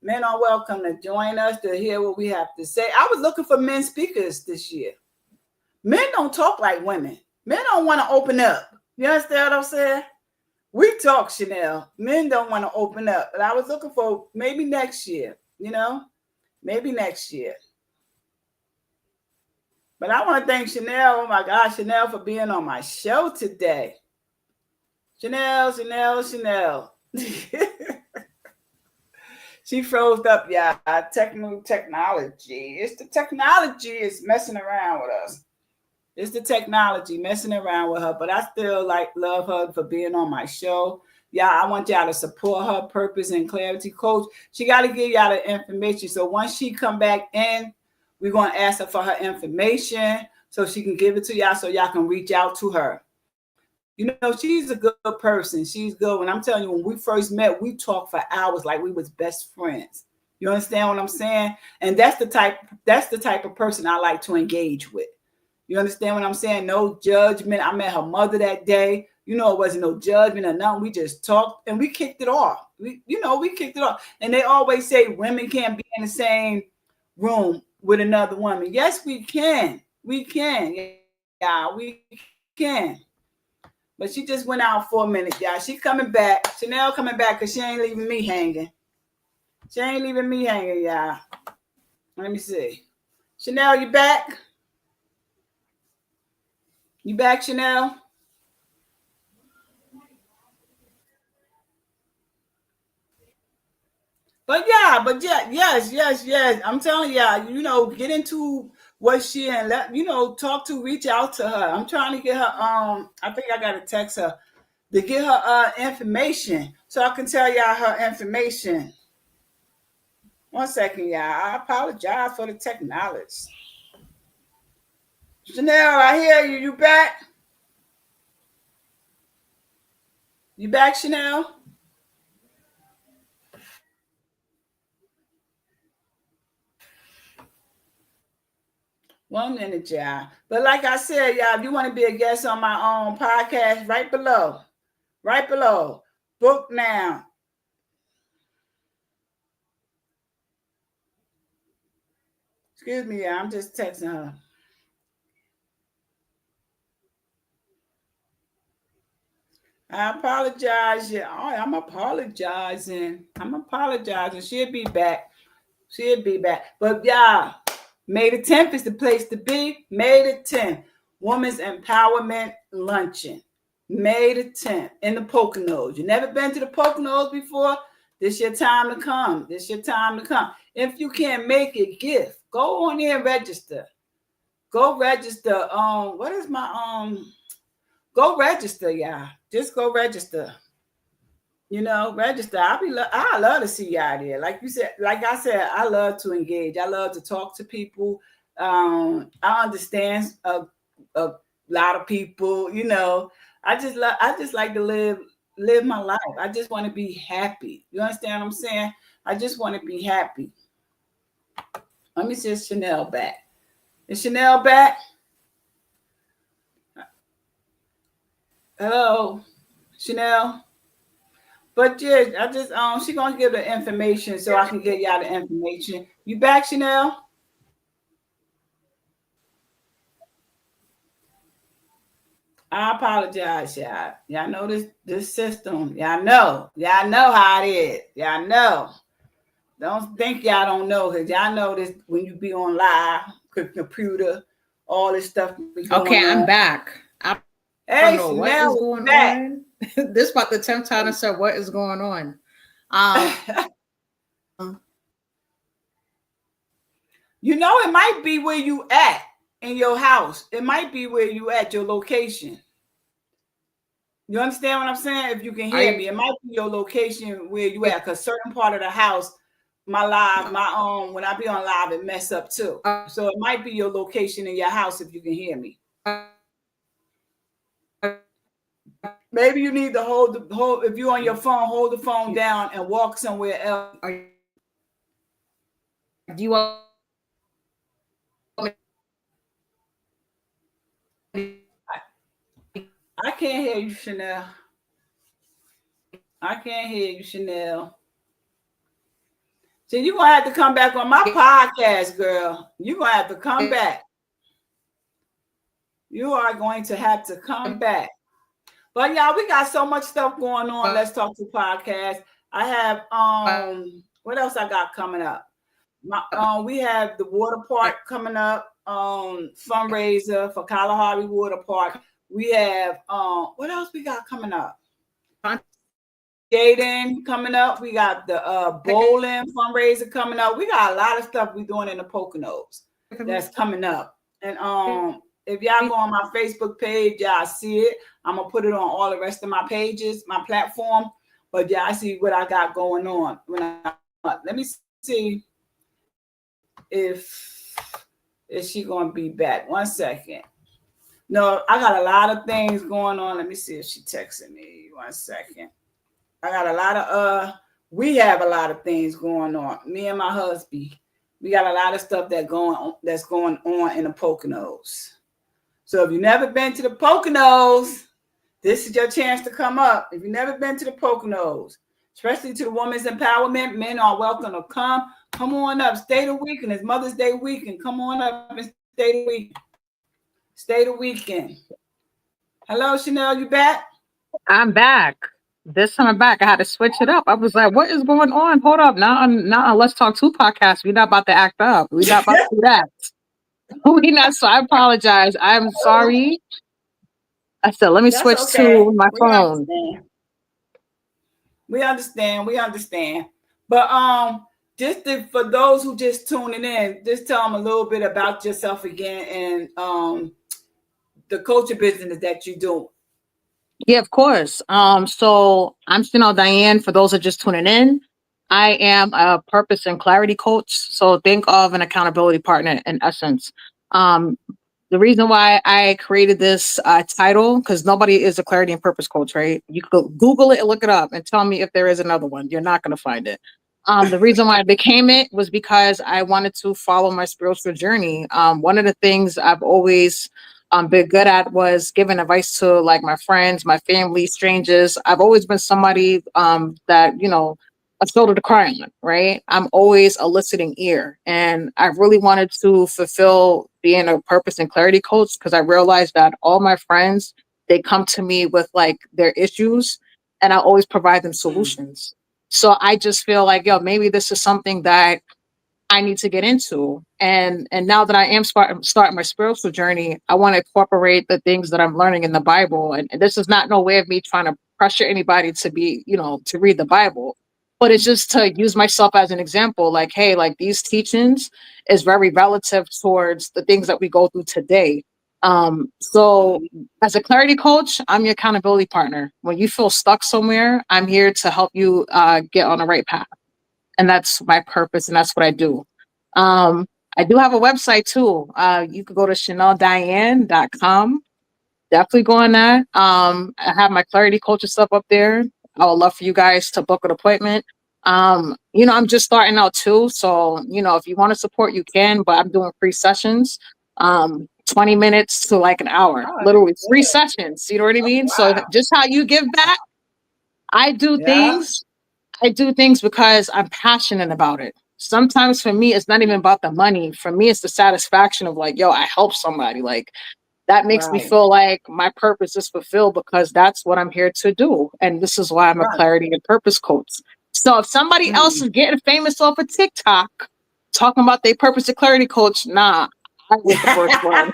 Men are welcome to join us to hear what we have to say. I was looking for men speakers this year. Men don't talk like women. Men don't want to open up. You understand what I'm saying? We talk, Chanel. Men don't want to open up. But I was looking for maybe next year, you know? Maybe next year. But I want to thank Chanel. Oh my God, Chanel, for being on my show today. Chanel. She froze up, yeah. Technology. It's the technology is messing around with us. It's the technology messing around with her, but I still love her for being on my show. Yeah, I want y'all to support her purpose and clarity coach. She got to give y'all the information. So once she come back in, we're going to ask her for her information so she can give it to y'all so y'all can reach out to her. You know, she's a good person. She's good. When I'm telling you, when we first met, we talked for hours like we was best friends. You understand what I'm saying? And that's the type of person I like to engage with. You understand what I'm saying? No judgment. I met her mother that day. You know, it wasn't no judgment or nothing. We just talked and we kicked it off. We kicked it off. And they always say women can't be in the same room with another woman. Yes, we can. We can. Yeah, we can. But she just went out for a minute, y'all. She coming back. Chanel coming back because she ain't leaving me hanging. She ain't leaving me hanging, y'all. Let me see. Chanel, you back? You back, Chanel? But yes. I'm telling y'all, you know, get into what she and reach out to her. I'm trying to get her. I think I gotta text her to get her information so I can tell y'all her information. 1 second, y'all. I apologize for the technology. Chanel, I hear you. You back? You back, Chanel? One minute, y'all. But like I said, y'all, if you want to be a guest on my own podcast, right below, book now. Excuse me, y'all. I'm just texting her. I apologize. Yeah, I'm apologizing. She'll be back. But y'all, May the 10th is the place to be. May the 10th, Women's Empowerment Luncheon. May the 10th in the Poconos. You never been to the Poconos before? This your time to come. If you can't make it, gift. Go on there and register. Go register. Go register, y'all. Just go register. You know, register. I love to see y'all there. Like I said, I love to engage. I love to talk to people. I understand a lot of people. I just like to live my life. I just want to be happy. You understand what I'm saying? I just want to be happy. Let me see if Chanel back. Is Chanel back? Hello, Chanel. But yeah, I just she gonna give the information so I can get y'all the information. You back, Chanel? I apologize, y'all. Y'all know this system. Y'all know how it is. Y'all know. Don't think y'all don't know, because y'all know this when you be on live, computer, all this stuff be going okay, on. I'm back. I don't know what is going on. This about the 10th time I said what is going on. It might be where you at in your house. It might be where you at, your location. You understand what I'm saying? If you can hear me, it might be your location where you at, because certain part of the house, when I be on live, it mess up too. So it might be your location in your house if you can hear me. Maybe you need to hold if you're on your phone, hold the phone down and walk somewhere else. Do you want I can't hear you, Chanel. I can't hear you, Chanel. So you're going to have to come back on my podcast, girl. You're going to have to come back. You are going to have to come back. But y'all, we got so much stuff going on. Let's Talk to podcast. I have what else I got coming up? We have the water park coming up, fundraiser for Kalahari Water Park. We have what else we got coming up? Skating coming up. We got the bowling fundraiser coming up. We got a lot of stuff we're doing in the Poconos that's coming up. And if y'all go on my Facebook page, y'all see it. I'm gonna put it on all the rest of my pages, my platform. But yeah, I see what I got going on. Let me see if she gonna be back. 1 second. No, I got a lot of things going on. Let me see if she texted me. 1 second. I got a lot of we have a lot of things going on. Me and my husband, we got a lot of stuff that's going on in the Poconos. So if you've never been to the Poconos, this is your chance to come up. If you've never been to the Poconos, especially to the Women's Empowerment, men are welcome to come. Come on up. Stay the weekend. It's Mother's Day weekend. Come on up and stay the weekend. Stay the weekend. Hello, Chanel, you back? I'm back. This time I'm back. I had to switch it up. I was like, what is going on? Hold up. Not on Let's Talk 2 podcast. We're not about to act up. We're not about to do that. We not. So I apologize. I'm sorry. I said, let me switch to my phone. We understand. But for those who just tuning in, just tell them a little bit about yourself again and the coaching business that you do. Yeah, of course. So I'm Diane. For those that are just tuning in, I am a purpose and clarity coach. So think of an accountability partner in essence. The reason why I created this title, because nobody is a clarity and purpose coach, right? You could Google it and look it up and tell me if there is another one. You're not going to find it. The reason why I became it was because I wanted to follow my spiritual journey. One of the things I've always been good at was giving advice to like my friends, my family, strangers. I've always been somebody that, a shoulder to cry on, right? I'm always a listening ear. And I really wanted to fulfill being a purpose and clarity coach because I realized that all my friends, they come to me with like their issues and I always provide them solutions. So I just feel like, maybe this is something that I need to get into. And now that I am starting my spiritual journey, I want to incorporate the things that I'm learning in the Bible. And this is not no way of me trying to pressure anybody to be, to read the Bible. But it's just to use myself as an example, like, hey, like these teachings is very relative towards the things that we go through today. So as a clarity coach, I'm your accountability partner. When you feel stuck somewhere, I'm here to help you get on the right path. And that's my purpose. And that's what I do. I I do have a website too. You could go to ChanelDiane.com. Definitely go on that. I have my clarity coaching stuff up there. I would love for you guys to book an appointment. I'm just starting out too. So, if you want to support, you can, but I'm doing free sessions. 20 minutes to like an hour, literally 3 sessions. You know what I mean? Wow. So just how you give back, I do things because I'm passionate about it. Sometimes for me, it's not even about the money. For me, it's the satisfaction of like, yo, I helped somebody. Like, that makes me feel like my purpose is fulfilled because that's what I'm here to do. And this is why I'm a clarity and purpose coach. So if somebody else is getting famous off of TikTok, talking about their purpose and clarity coach, nah, I was the first one.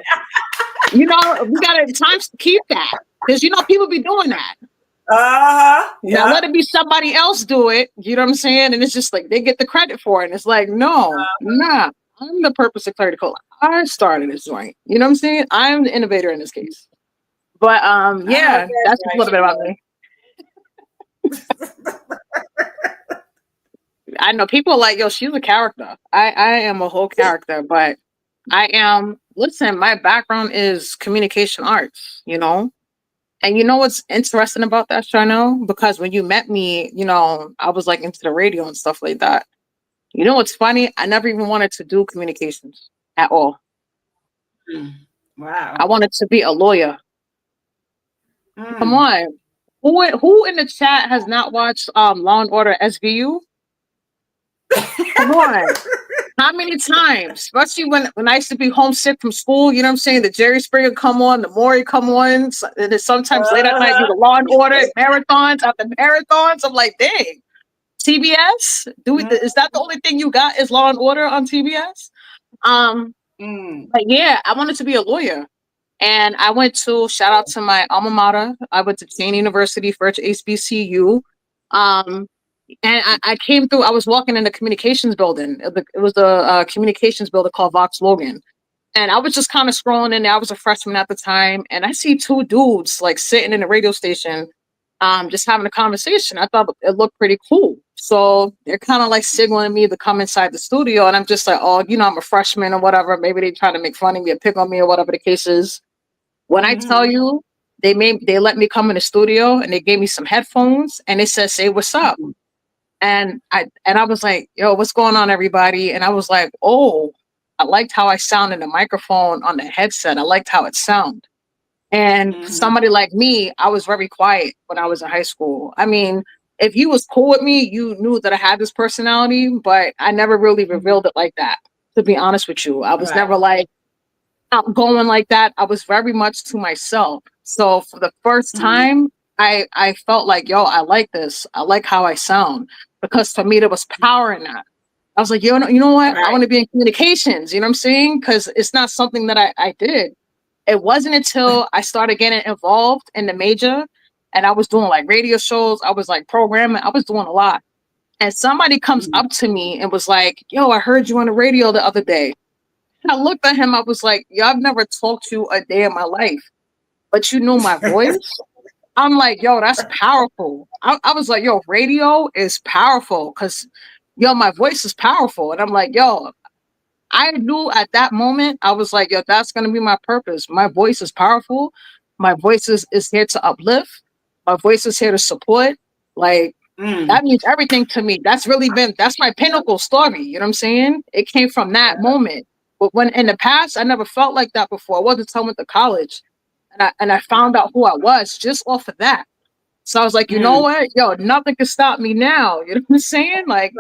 We got time to keep that because, people be doing that. Now let it be somebody else do it. You know what I'm saying? And it's just like they get the credit for it. And it's like, no, nah. I'm the purpose of clarity coach. I started this joint. You know what I'm saying? I'm the innovator in this case. But that's a little bit about me. I know people are like, yo, she's a character. I am a whole character, but listen, my background is communication arts, And what's interesting about that, Charnel? Because when you met me, I was like into the radio and stuff like that. What's funny? I never even wanted to do communications at all. Wow. I wanted to be a lawyer. Come on. Who in the chat has not watched Law and Order SVU? Come on. How many times? Especially when I used to be homesick from school, you know what I'm saying? The Jerry Springer come on, the Maury come on. And then sometimes late at night do the Law and Order marathons after marathons. I'm like, dang. TBS? Is that the only thing you got is Law and Order on TBS? But yeah, I wanted to be a lawyer. And I went to, shout out to my alma mater. I went to Cheney University, first HBCU. And I came through, I was walking in the communications building. It was a communications building called Vox Logan. And I was just kind of scrolling in there. I was a freshman at the time. And I see 2 dudes like sitting in the radio station, just having a conversation. I thought it looked pretty cool. So they're kind of like signaling me to come inside the studio. And I'm just like, oh, I'm a freshman or whatever. Maybe they're trying to make fun of me or pick on me or whatever the case is. When I tell you, they let me come in the studio and they gave me some headphones and they said, say, what's up? And I was like, yo, what's going on, everybody? And I was like, oh, I liked how I sound in the microphone on the headset. I liked how it sounded. And for somebody like me, I was very quiet when I was in high school. I mean, if you was cool with me, you knew that I had this personality, but I never really revealed it like that, to be honest with you. I was never like outgoing like that. I was very much to myself. So for the first time, I felt like, yo, I like this. I like how I sound. Because for me, there was power in that. I was like, you know what? I want to be in communications. You know what I'm saying? Because it's not something that I did. It wasn't until I started getting involved in the major and I was doing like radio shows. I was like programming. I was doing a lot. And somebody comes up to me and was like, yo, I heard you on the radio the other day. And I looked at him. I was like, yo, I've never talked to you a day in my life, but you know my voice. I'm like, yo, that's powerful. I was like, yo, radio is powerful because, yo, my voice is powerful. And I'm like, yo, I knew at that moment, I was like, yo, that's going to be my purpose. My voice is powerful. My voice is here to uplift. My voice is here to support. Like, that means everything to me. That's my pinnacle story. You know what I'm saying? It came from that moment. But when in the past, I never felt like that before. I wasn't until I went to college. And I found out who I was just off of that. So I was like, you know what? Yo, nothing can stop me now. You know what I'm saying? Like,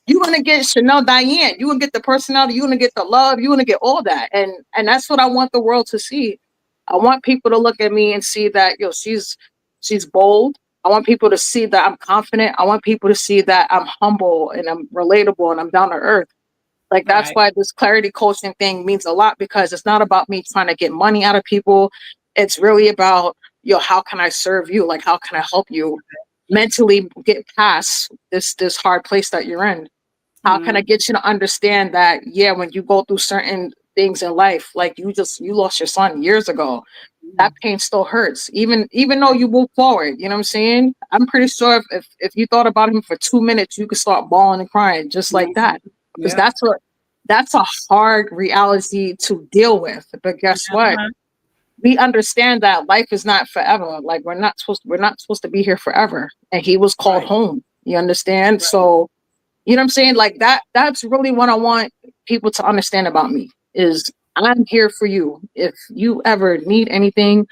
you're gonna get Chanel Diane. You're gonna get the personality. You're gonna get the love. You're gonna get all that. And that's what I want the world to see. I want people to look at me and see that, yo, she's bold. I want people to see that I'm confident. I want people to see that I'm humble and I'm relatable and I'm down to earth. Like, that's why this clarity coaching thing means a lot, because it's not about me trying to get money out of people. It's really about, yo, how can I serve you? Like, how can I help you mentally get past this hard place that you're in? How can I get you to understand that, yeah, when you go through certain things in life, like you lost your son years ago, that pain still hurts, even though you move forward. You know what I'm saying? I'm pretty sure if you thought about him for 2 minutes, you could start bawling and crying just like that. Because that's that's a hard reality to deal with. But guess what? We understand that life is not forever. Like we're not supposed to be here forever. And he was called home. You understand? Right. So, you know what I'm saying? Like that's really what I want people to understand about me is I'm here for you. If you ever need anything,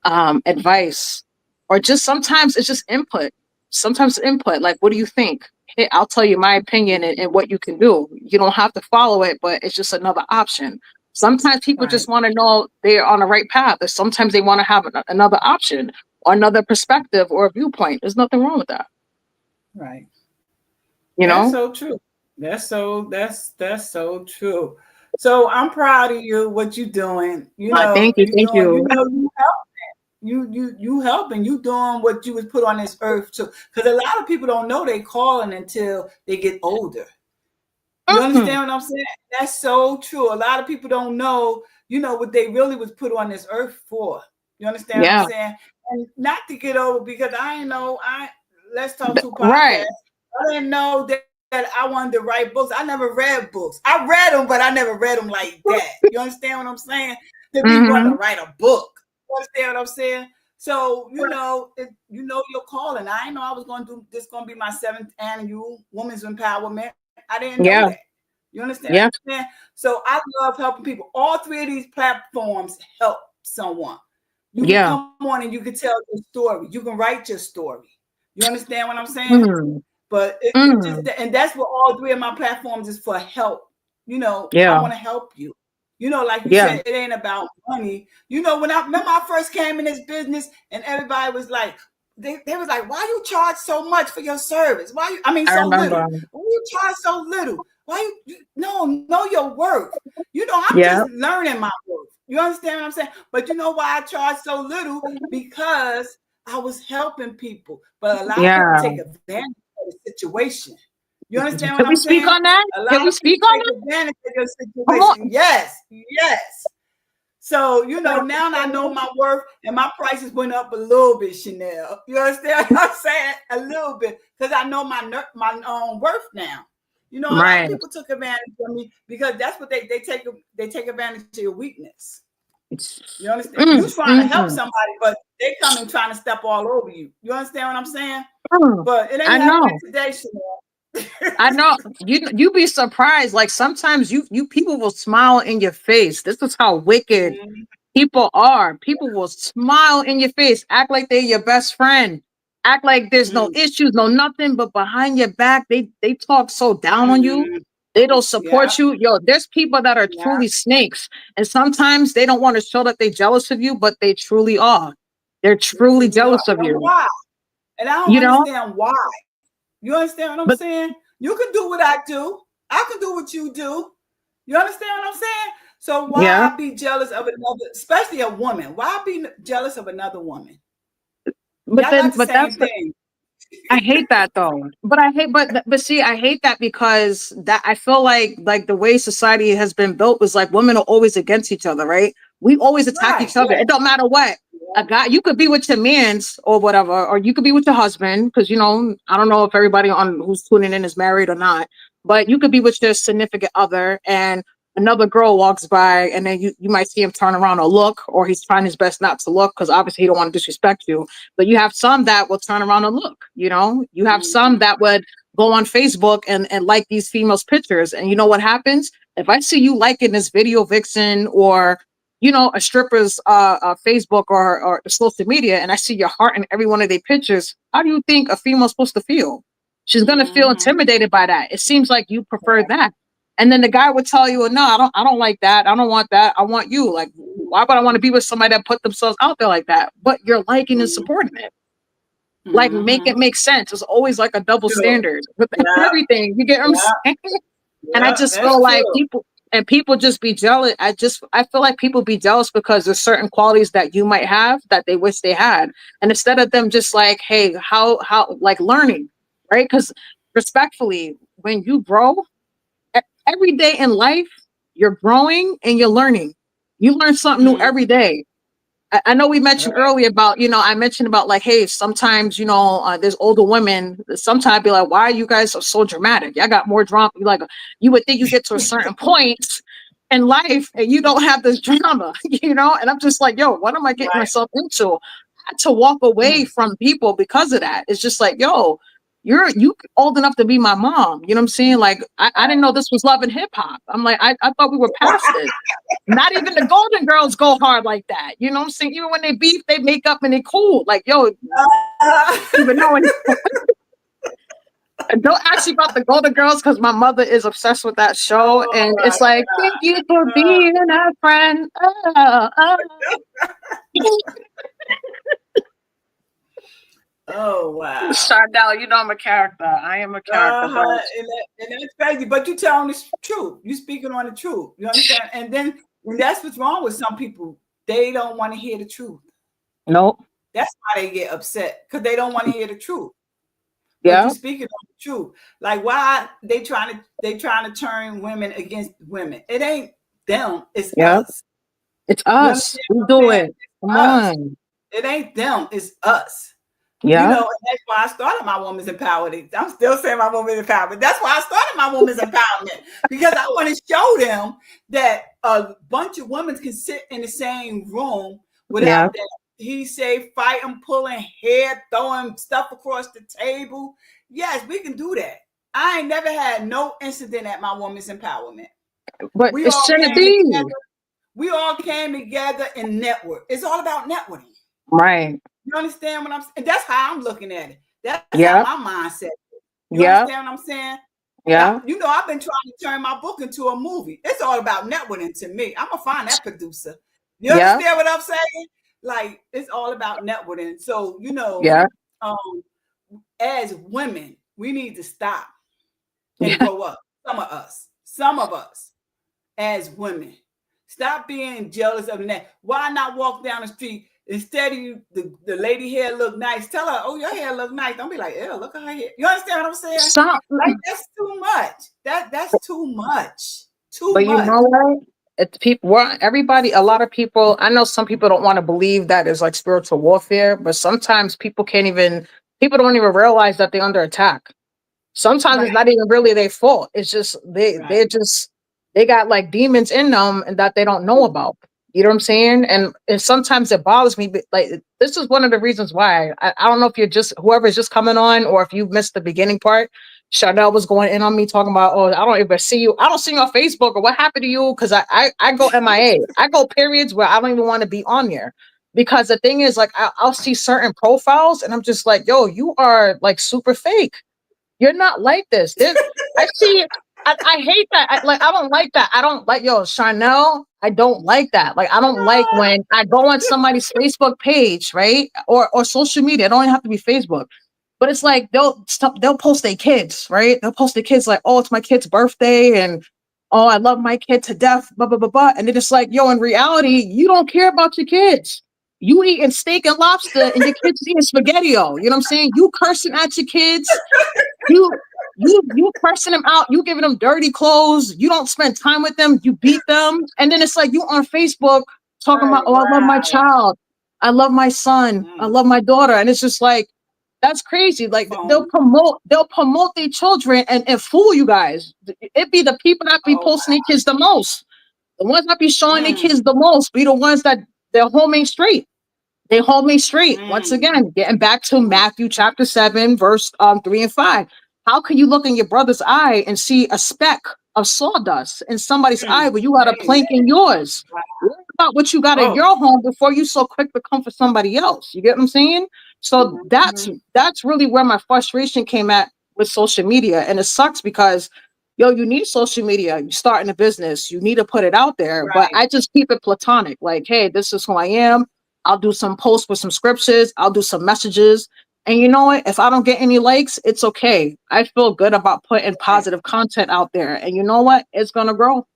advice, or just sometimes it's just input. Sometimes input, like, what do you think? Hey, I'll tell you my opinion and what you can do. You don't have to follow it, but it's just another option. Sometimes people just want to know they're on the right path, or sometimes they want to have another option or another perspective or a viewpoint. There's nothing wrong with that. Right. You know? That's so true. That's so true. So I'm proud of you, what you're doing. You know, thank you. You know, you helping, you doing what you was put on this earth to, because a lot of people don't know they calling until they get older. You understand what I'm saying? That's so true. A lot of people don't know, you know, what they really was put on this earth for. You understand what I'm saying? And not to get over, because let's talk to podcast. Right. I didn't know that I wanted to write books. I never read books. I read them, but I never read them like that. You understand what I'm saying? To be want to write a book. You understand what I'm saying? So, you know, your calling. I didn't know I was going to do this, going to be my 7th annual Women's Empowerment. I didn't know that. You understand what I'm saying? So I love helping people. All 3 of these platforms help someone. You can come on and you can tell your story. You can write your story. You understand what I'm saying? But it just, and that's what all 3 of my platforms is for, help. You know, I want to help you. You know, like you said, it ain't about money. You know, when I first came in this business, and everybody was like, they was like, why you charge so much for your service? Why you? I mean, so little. Why you charge so little? Why you? Know your worth. You know, I'm just learning my worth. You understand what I'm saying? But you know why I charge so little? Because I was helping people, but a lot of people take advantage of the situation. You understand what I'm saying? Can we speak on that? Can we speak on that? Advantage of your situation. Yes. So, you know, now I know my worth, and my prices went up a little bit, Chanel. You understand what I'm saying? A little bit, because I know my worth now. You know, a lot of people took advantage of me, because that's what they take advantage of your weakness. You understand? You trying to help somebody, but they come and trying to step all over you. You understand what I'm saying? But it ain't happening today, Chanel. I know. You be surprised. Like sometimes you people will smile in your face. This is how wicked people are. People will smile in your face, act like they're your best friend, act like there's no issues, no nothing, but behind your back, they talk so down on you. They don't support you. Yo, there's people that are truly snakes. And sometimes they don't want to show that they're jealous of you, but they truly are. They're truly jealous of you. Why? And I don't understand why. You understand what I'm saying? You can do what I do. I can do what you do. You understand what I'm saying? So why be jealous of another, especially a woman? Why be jealous of another woman? But that's thing. I hate that though. But see, I hate that because that I feel like the way society has been built was like women are always against each other, right? We always attack each other. It don't matter what. A guy, you could be with your mans or whatever, or you could be with your husband, because you know, I don't know if everybody on who's tuning in is married or not, but you could be with your significant other and another girl walks by, and then you might see him turn around or look, or he's trying his best not to look because obviously he don't want to disrespect you. But you have some that will turn around and look, you know, you have some that would go on Facebook and like these females' pictures. And you know what happens? If I see you liking this video vixen or, you know, a stripper's Facebook or social media, and I see your heart in every one of their pictures, how do you think a female's supposed to feel? She's going to feel intimidated by that. It seems like you prefer that. And then the guy would tell you, no, I don't like that. I don't want that. I want you. Like, why would I want to be with somebody that put themselves out there like that? But you're liking and supporting it. Like, make it make sense. It's always like a double standard with everything. You get what I'm saying? And I just feel like people just be jealous. I feel like people be jealous because there's certain qualities that you might have that they wish they had. And instead of them just like, hey, how like learning, right? Because respectfully, when you grow, every day in life, you're growing and you're learning. You learn something new every day. I know we mentioned earlier about, I mentioned about like, hey, sometimes, there's older women, sometimes be like, why are you guys so dramatic? I got more drama. Like, you would think you get to a certain point in life and you don't have this drama, and I'm just like, yo, what am I getting myself into? I had to walk away from people because of that. It's just like, yo, you old enough to be my mom. You know what I'm saying? Like, I didn't know this was love and hip hop. I'm like, I thought we were past it. Not even the Golden Girls go hard like that. You know what I'm saying? Even when they beef, they make up and they cool. Like, yo, even knowing. Don't ask me about the Golden Girls because my mother is obsessed with that show. And it's like, thank you for being a friend. Oh, wow. Shardell, I'm a character. I am a character. And that's crazy. But you're telling the truth. You're speaking on the truth. You understand? And that's what's wrong with some people. They don't want to hear the truth. Nope. That's why they get upset, because they don't want to hear the truth. Yeah. But you're speaking on the truth. Like, why they trying to turn women against women? It ain't them. It's us. It's us. We do it. Come on. It ain't them. It's us. Yeah. And that's why I started my women's empowerment. I'm still saying my women's empowerment. That's why I started my women's empowerment, because I want to show them that a bunch of women can sit in the same room without that. He say fighting, pulling hair, throwing stuff across the table. Yes, we can do that. I ain't never had no incident at my women's empowerment. But we all came together and network. It's all about networking. Right. You understand what I'm saying? And that's how I'm looking at it. That's how my mindset is. You understand what I'm saying? Yeah. Now, I've been trying to turn my book into a movie. It's all about networking to me. I'm going to find that producer. You understand what I'm saying? Like, it's all about networking. So, as women, we need to stop and grow up. Some of us as women, stop being jealous of that. Why not walk down the street? Instead of the lady hair look nice, tell her, oh, your hair look nice. Don't be like, ew, look at her hair. You understand what I'm saying? Like, that's too much. That's too much. But you know what? It's people, everybody, a lot of people, I know some people don't want to believe that it's like spiritual warfare, but sometimes people don't even realize that they're under attack. Sometimes it's not even really their fault. It's just, they got like demons in them and that they don't know about. You know what I'm saying? And sometimes it bothers me. But like, this is one of the reasons why I don't know if you're just whoever's just coming on or if you missed the beginning part. Chanel was going in on me talking about, oh, I don't even see you. I don't see you on Facebook or what happened to you? Because I go MIA. I go periods where I don't even want to be on there. Because the thing is, like, I'll see certain profiles and I'm just like, yo, you are like super fake. You're not like this. I see. I hate that. I don't like that. I don't like, Charnel. I don't like that. Like, I don't like when I go on somebody's Facebook page, right? Or social media. It don't even have to be Facebook. But it's like they'll post their kids, right? They'll post their kids like, oh, it's my kid's birthday, and oh, I love my kid to death, blah, blah, blah, blah. And then it's like, yo, in reality, you don't care about your kids. You eating steak and lobster and your kids eating spaghetti-o. You know what I'm saying? You cursing at your kids. You cursing them out. You giving them dirty clothes. You don't spend time with them. You beat them. And then it's like you on Facebook talking about, oh, I love my child. I love my son. I love my daughter. And it's just like, that's crazy. Like they'll promote their children and fool you guys. It be the people that be posting their kids the most. The ones that be showing their kids the most be the ones that they're homing straight. They hold me straight. Once again, getting back to Matthew chapter 7, verse 3 and 5. How can you look in your brother's eye and see a speck of sawdust in somebody's eye when you got a plank in yours? Worry about what you got in your home before you so quick to come for somebody else. You get what I'm saying? So that's really where my frustration came at with social media. And it sucks because, you need social media. You're starting a business. You need to put it out there. But I just keep it platonic. Like, hey, this is who I am. I'll do some posts with some scriptures. I'll do some messages. And you know what? If I don't get any likes, it's okay. I feel good about putting positive content out there. And you know what? It's going to grow.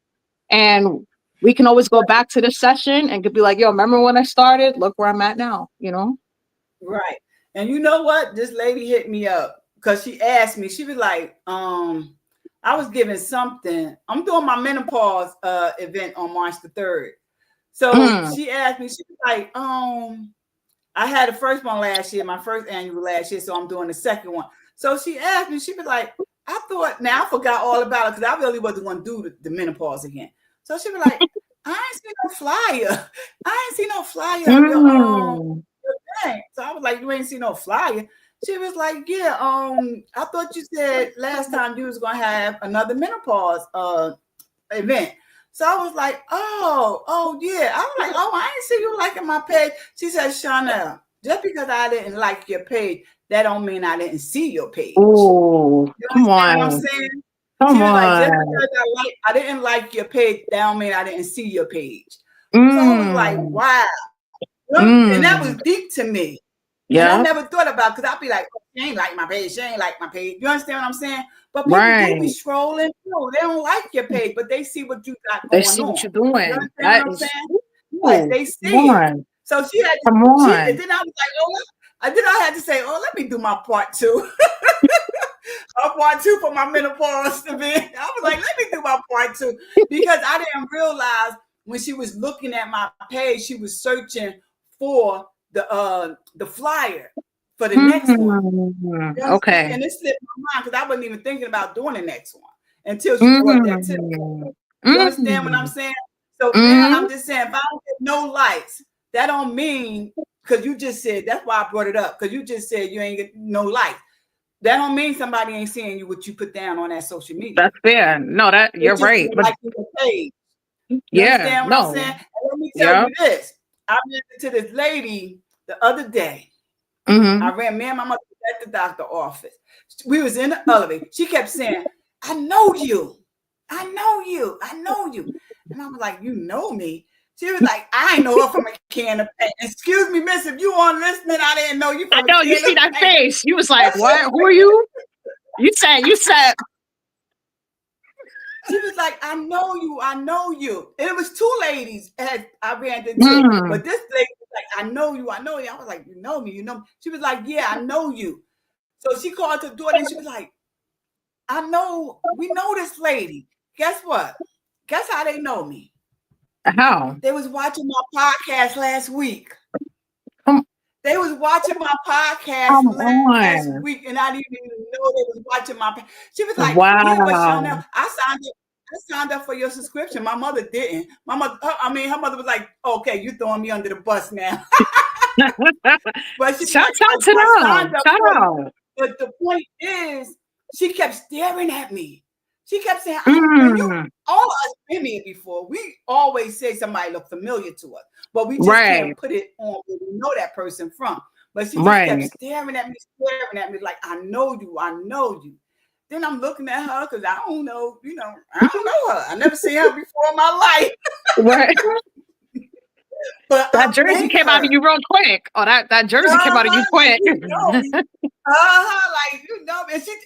And we can always go back to this session and could be like, yo, remember when I started? Look where I'm at now, Right. And you know what? This lady hit me up because she asked me, she was like, I was giving something. I'm doing my menopause event on March the 3rd. So she asked me, she was like, I had the first one last year, my first annual last year, so I'm doing the second one. So she asked me, she was like, I thought, now I forgot all about it because I really wasn't going to do the menopause again. So she was like, I ain't seen no flyer. I ain't seen no flyer of your thing. So I was like, you ain't seen no flyer? She was like, yeah, I thought you said last time you was going to have another menopause event. So I was like, oh yeah. I was like, oh, I ain't see you liking my page. She said, Chanel, just because I didn't like your page, that don't mean I didn't see your page. Oh, come on. What I'm saying? Come she was on. like, just because I didn't like your page, that don't mean I didn't see your page. So I was like, wow. And that was deep to me. Yeah. And I never thought about, because I'd be like, oh, she ain't like my page. She ain't like my page. You understand what I'm saying? But people do be scrolling. No, they don't like your page, but they see what you got going on. They see what you're doing. You understand what I'm saying? Yes, they see it. So she had to, and then I was like, then I had to say, let me do my part two. Part two for my menopause event. I was like, let me do my part two, because I didn't realize when she was looking at my page, she was searching for the flyer for the next one. Okay. And it slipped my mind because I wasn't even thinking about doing the next one until she brought that to me. You understand what I'm saying? So now I'm just saying, if I don't get no likes, that don't mean, because you just said, that's why I brought it up, because you just said you ain't get no likes. That don't mean somebody ain't seeing you what you put down on that social media. That's fair. No, that you're right. But like your page. You understand what I'm saying? And let me tell you this. I ran into this lady the other day. Me and my mother at the doctor's office. We was in the elevator. She kept saying, I know you. I know you. I know you. And I was like, you know me? She was like, I ain't know her from a can of paint. Excuse me, miss, if you weren't listening, I didn't know you from a can of paint. I know, you see that face. You was like, what? Who are you? You said. She was like, I know you. And it was two ladies I ran into. But this lady was like, I know you. I was like, you know me, She was like, yeah, I know you. So she called her daughter and she was like, we know this lady. Guess what? Guess how they know me? How? They was watching my podcast last week. They was watching my podcast last week, and I didn't even know they was watching my. She was like, wow. Yeah, but Chanel, I signed up for your subscription. My mother didn't. Her mother was like, okay, you throwing me under the bus now. But she shout out to them. But the point is, she kept staring at me. She kept saying, all of us been here before. We always say somebody look familiar to us, but we just can't put it on where we know that person from. But she just kept staring at me like, I know you. Then I'm looking at her because I don't know her. I never seen her before in my life. Right. But that jersey came out of you real quick. Oh, that jersey came out of you quick.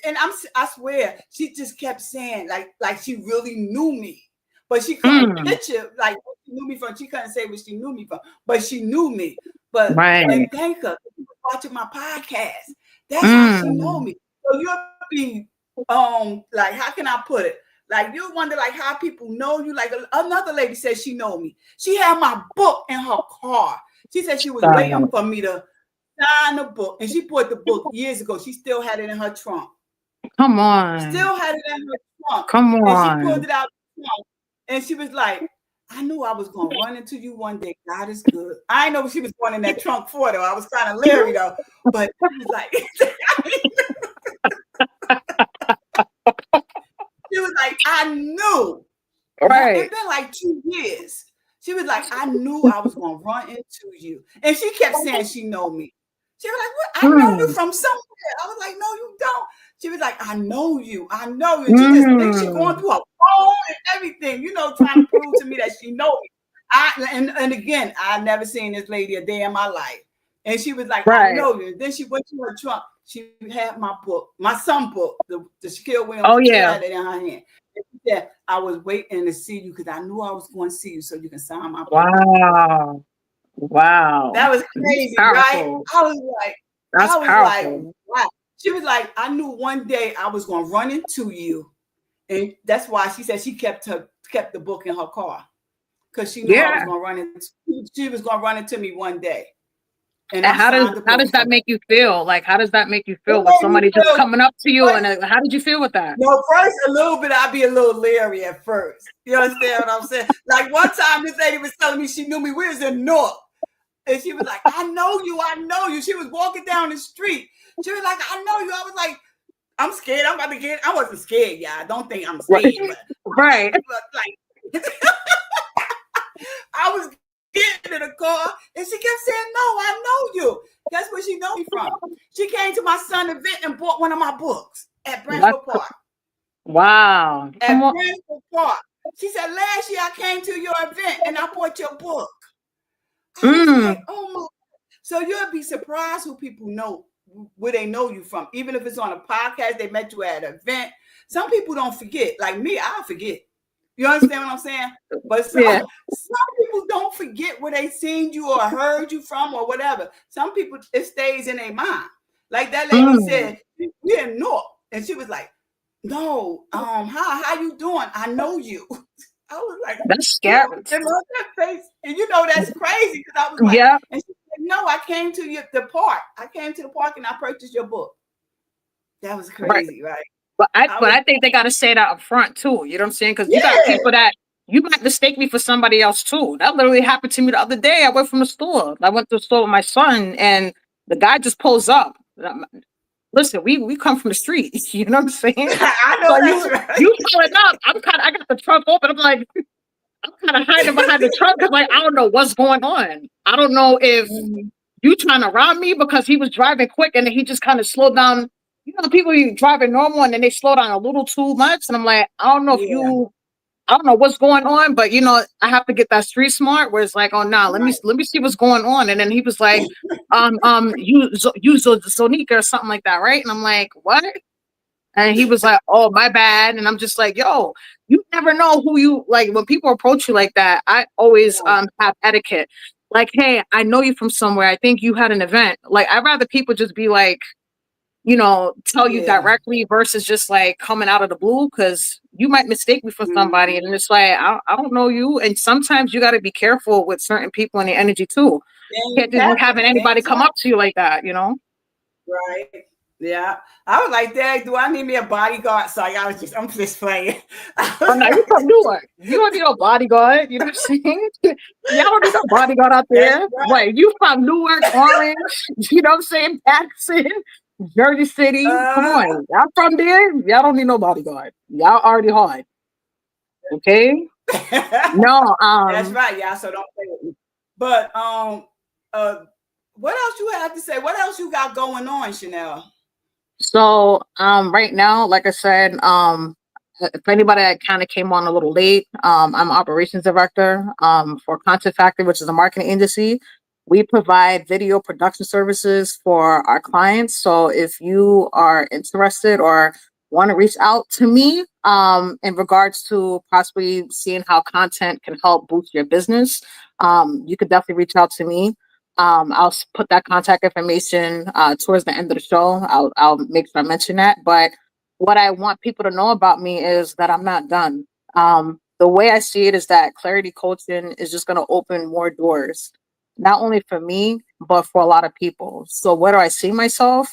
And I swear, she just kept saying like she really knew me, but she couldn't picture like what she knew me from. She couldn't say what she knew me from, but she knew me. But and thank her, she was watching my podcast. That's how she know me. So you'll be like, how can I put it? Like, you wonder like how people know you. Like another lady said she know me. She had my book in her car. She said she was waiting for me to sign the book, and she bought the book years ago. She still had it in her trunk. Come on. Still had it in her trunk. Come on. And she pulled it out of the trunk, and she was like, I knew I was going to run into you one day. God is good. I know what she was going in that trunk for, though. I was kind of leery, though. But she was like, she was like, I knew. Right. It's been like 2 years. She was like, I knew I was going to run into you. And she kept saying she know me. She was like, what? I know you from somewhere. I was like, no, you don't. She was like, I know you. And she just thinks she's going through her phone and everything, trying to prove to me that she know me. And again, I never seen this lady a day in my life. And she was like, I know you. Then she went to her trunk. She had my book, my son book, the Shaquille Williams. Oh, yeah. Had it in her hand. And she said, I was waiting to see you because I knew I was going to see you so you can sign my book. Wow. That was crazy, right? I was like, wow. She was like, I knew one day I was going to run into you. And that's why she said she kept the book in her car. because she knew I was going to run into. She was going to run into me one day. And how does that make you feel? Like, how does that make you feel with somebody just coming up to you? And how did you feel with that? No, first a little bit, I'd be a little leery at first. You understand what I'm saying? Like one time, this lady was telling me she knew me. We was in North, and she was like, "I know you, I know you." She was walking down the street. She was like, "I know you." I was like, "I'm scared. I'm about to get." I wasn't scared, y'all. I don't think I'm scared, right? But like, I was getting in the car, and she kept saying, "No, I know you." Guess where she know me from? She came to my son's event and bought one of my books at Brentford Park. Wow! At Brentford Park. She said, "Last year I came to your event and I bought your book." I was like, "Oh my!" So you'll be surprised who people know, where they know you from. Even if it's on a podcast, they met you at an event. Some people don't forget. Like me, I'll forget. You understand what I'm saying? But some people don't forget where they seen you or heard you from or whatever. Some people, it stays in their mind. Like that lady said, "We're in North," and she was like, "No, how you doing? I know you." I was like, "That's scary." That face, and you know that's crazy because I was like, and she said, "No, I came to the park. I came to the park and I purchased your book." That was crazy, right? But I think they got to say that up front too. You know what I'm saying? Because you got people that you might mistake me for somebody else too. That literally happened to me the other day. I went from the store. I went to the store with my son, and the guy just pulls up. Listen, we come from the street. You know what I'm saying? I know so that's you pulling up. I got the trunk open. I'm like, I'm kind of hiding behind the trunk because like I don't know what's going on. I don't know if you trying to rob me because he was driving quick and then he just kind of slowed down. You know, the people you driving normal and then they slow down a little too much. And I'm like, I don't know if I don't know what's going on, but you know, I have to get that street smart where it's like, oh no, let me see what's going on. And then he was like, you Zonika or something like that, right? And I'm like, what? And he was like, oh, my bad. And I'm just like, yo, you never know who you like when people approach you like that. I always have etiquette. Like, hey, I know you from somewhere. I think you had an event. Like, I'd rather people just be like, you know, tell you directly versus just like coming out of the blue because you might mistake me for somebody. And it's like, I don't know you. And sometimes you got to be careful with certain people and their energy too. You can't just be having anybody come up to you like that, you know? Right. Yeah. I was like, Dad, do I need me a bodyguard? So I'm just playing. Oh, no, you from Newark. You don't need no bodyguard. You know what I'm saying? Y'all don't need no bodyguard out there. Wait, you from Newark, Orange, you know what I'm saying? Jackson, Jersey City. Come on. Y'all from there? Y'all don't need no bodyguard. Y'all already hard. Okay? No, that's right, y'all. So don't play with me. But what else you have to say? What else you got going on, Chanel? So right now, like I said, if anybody that kind of came on a little late, I'm operations director for Content Factory, which is a marketing agency. We provide video production services for our clients. So if you are interested or want to reach out to me in regards to possibly seeing how content can help boost your business, you could definitely reach out to me. I'll put that contact information towards the end of the show. I'll make sure I mention that. But what I want people to know about me is that I'm not done. The way I see it is that Clarity Coaching is just going to open more doors, not only for me, but for a lot of people. So where do I see myself?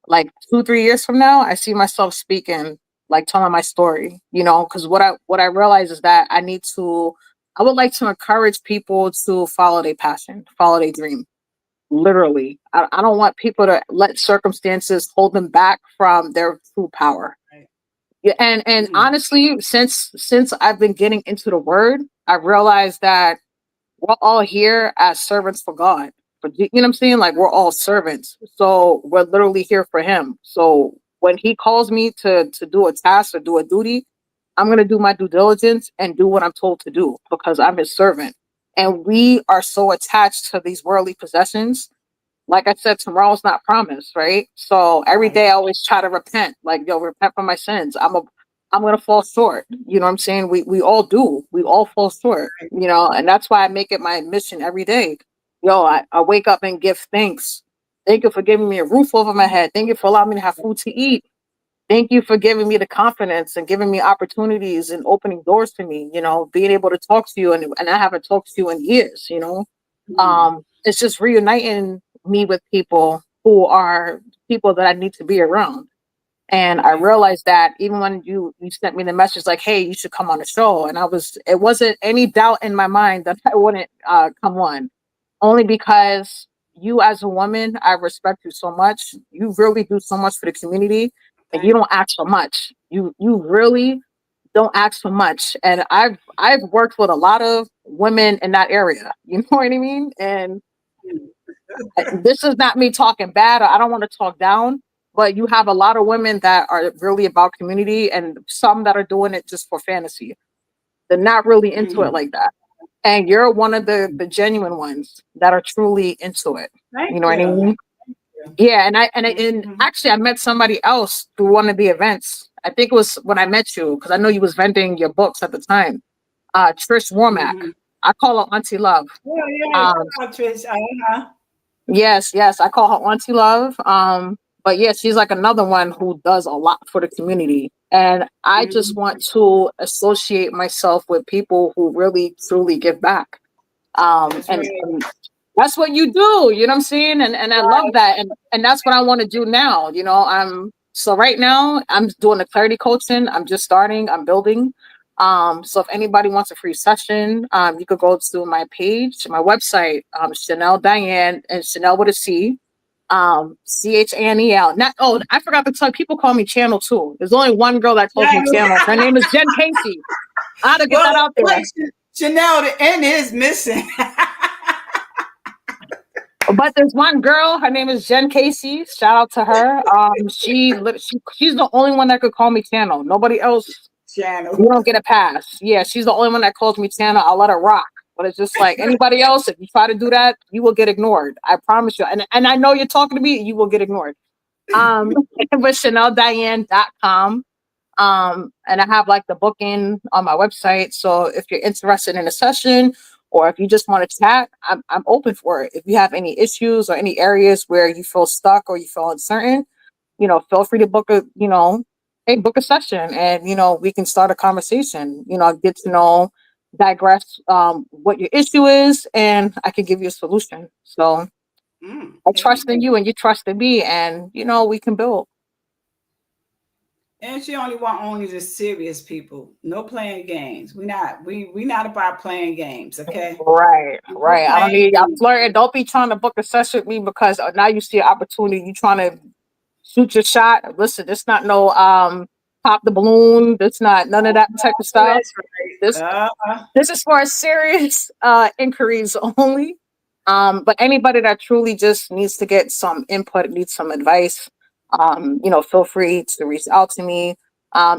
Like 2-3 years from now, I see myself speaking, like telling my story, you know, because what I realize is that I would like to encourage people to follow their passion, follow their dream. Literally. I don't want people to let circumstances hold them back from their true power. Right. Yeah, and honestly, since I've been getting into the word, I realized that we're all here as servants for God. But you know what I'm saying? Like we're all servants. So we're literally here for him. So when he calls me to do a task or do a duty, I'm going to do my due diligence and do what I'm told to do because I'm his servant. And we are so attached to these worldly possessions. Like I said, tomorrow's not promised, right? So every day I always try to repent, like, yo, repent from my sins. I'm going to fall short. You know what I'm saying? We all do. We all fall short, you know, and that's why I make it my mission every day. Yo, I wake up and give thanks. Thank you for giving me a roof over my head. Thank you for allowing me to have food to eat. Thank you for giving me the confidence and giving me opportunities and opening doors to me, being able to talk to you. And I haven't talked to you in years, it's just reuniting me with people who are people that I need to be around. And I realized that even when you sent me the message like, hey, you should come on the show. And it wasn't any doubt in my mind that I wouldn't come on, only because you as a woman, I respect you so much. You really do so much for the community and you don't ask for much. You really don't ask for much. And I've worked with a lot of women in that area. You know what I mean? And this is not me talking bad. I don't want to talk down, but you have a lot of women that are really about community and some that are doing it just for fantasy. They're not really into it like that. And you're one of the genuine ones that are truly into it. You know what I mean? Yeah. And actually I met somebody else through one of the events. I think it was when I met you, because I know you was vending your books at the time. Trish Warmack. I call her Auntie Love. Trish. Yes, I call her Auntie Love. But yeah, she's like another one who does a lot for the community. And I just want to associate myself with people who really truly give back. And that's what you do, you know what I'm saying? And I love that. And that's what I want to do now. So right now I'm doing the clarity coaching. I'm just starting, I'm building. So if anybody wants a free session, you could go to my page, my website, Chanel Diane, and Chanel with a C, CHANEL. I forgot to tell you, people call me Channel too. There's only one girl that calls me Channel. Her name is Jen Casey. I had to get that out there. Chanel, the N is missing. But there's one girl, her name is Jen Casey. Shout out to her. She's the only one that could call me Channel. Nobody else. Channel. You don't get a pass. Yeah, she's the only one that calls me Channel. I'll let her rock. But it's just like anybody else, if you try to do that, you will get ignored. I promise you. And I know you're talking to me, you will get ignored. But ChanelDiane.com. And I have like the booking on my website. So if you're interested in a session or if you just want to chat, I'm open for it. If you have any issues or any areas where you feel stuck or you feel uncertain, feel free to book a session and, we can start a conversation, get to digress what your issue is and I can give you a solution. So I trust in you and you trust in me and, we can build. And she only the serious people. No playing games. We not about playing games, okay? Right. I don't need y'all flirting. Don't be trying to book a session with me because now you see an opportunity. You trying to shoot your shot. Listen, it's not no pop the balloon. It's not none of that type of stuff. Right. This is for serious inquiries only. But anybody that truly just needs to get some input, needs some advice, feel free to reach out to me.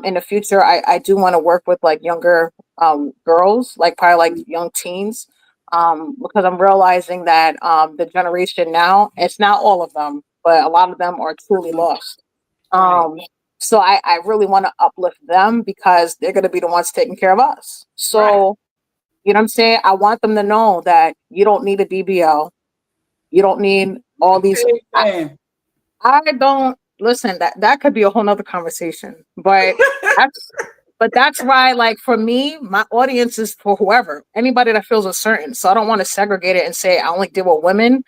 In the future, I do want to work with like younger girls, like probably like young teens, because I'm realizing that the generation now, it's not all of them, but a lot of them are truly lost. So I really want to uplift them because they're going to be the ones taking care of us. So, you know what I'm saying? I want them to know that you don't need a BBL. You don't need all these. I don't listen. That could be a whole nother conversation, but that's why, like for me, my audience is for whoever, anybody that feels uncertain. So I don't want to segregate it and say I only deal with women.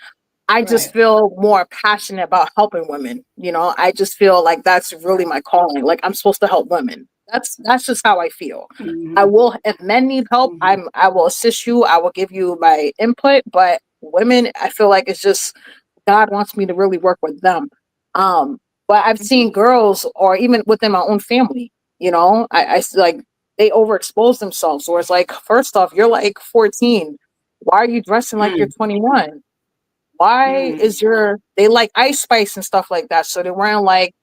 I just feel more passionate about helping women. I just feel like that's really my calling. Like I'm supposed to help women. That's just how I feel. I will, if men need help, I will assist you. I will give you my input, but women, I feel like it's just, God wants me to really work with them. But I've seen girls or even within my own family, I like they overexpose themselves. Or it's like, first off, you're like 14. Why are you dressing like you're 21? Why is they like Ice Spice and stuff like that? So they're wearing like,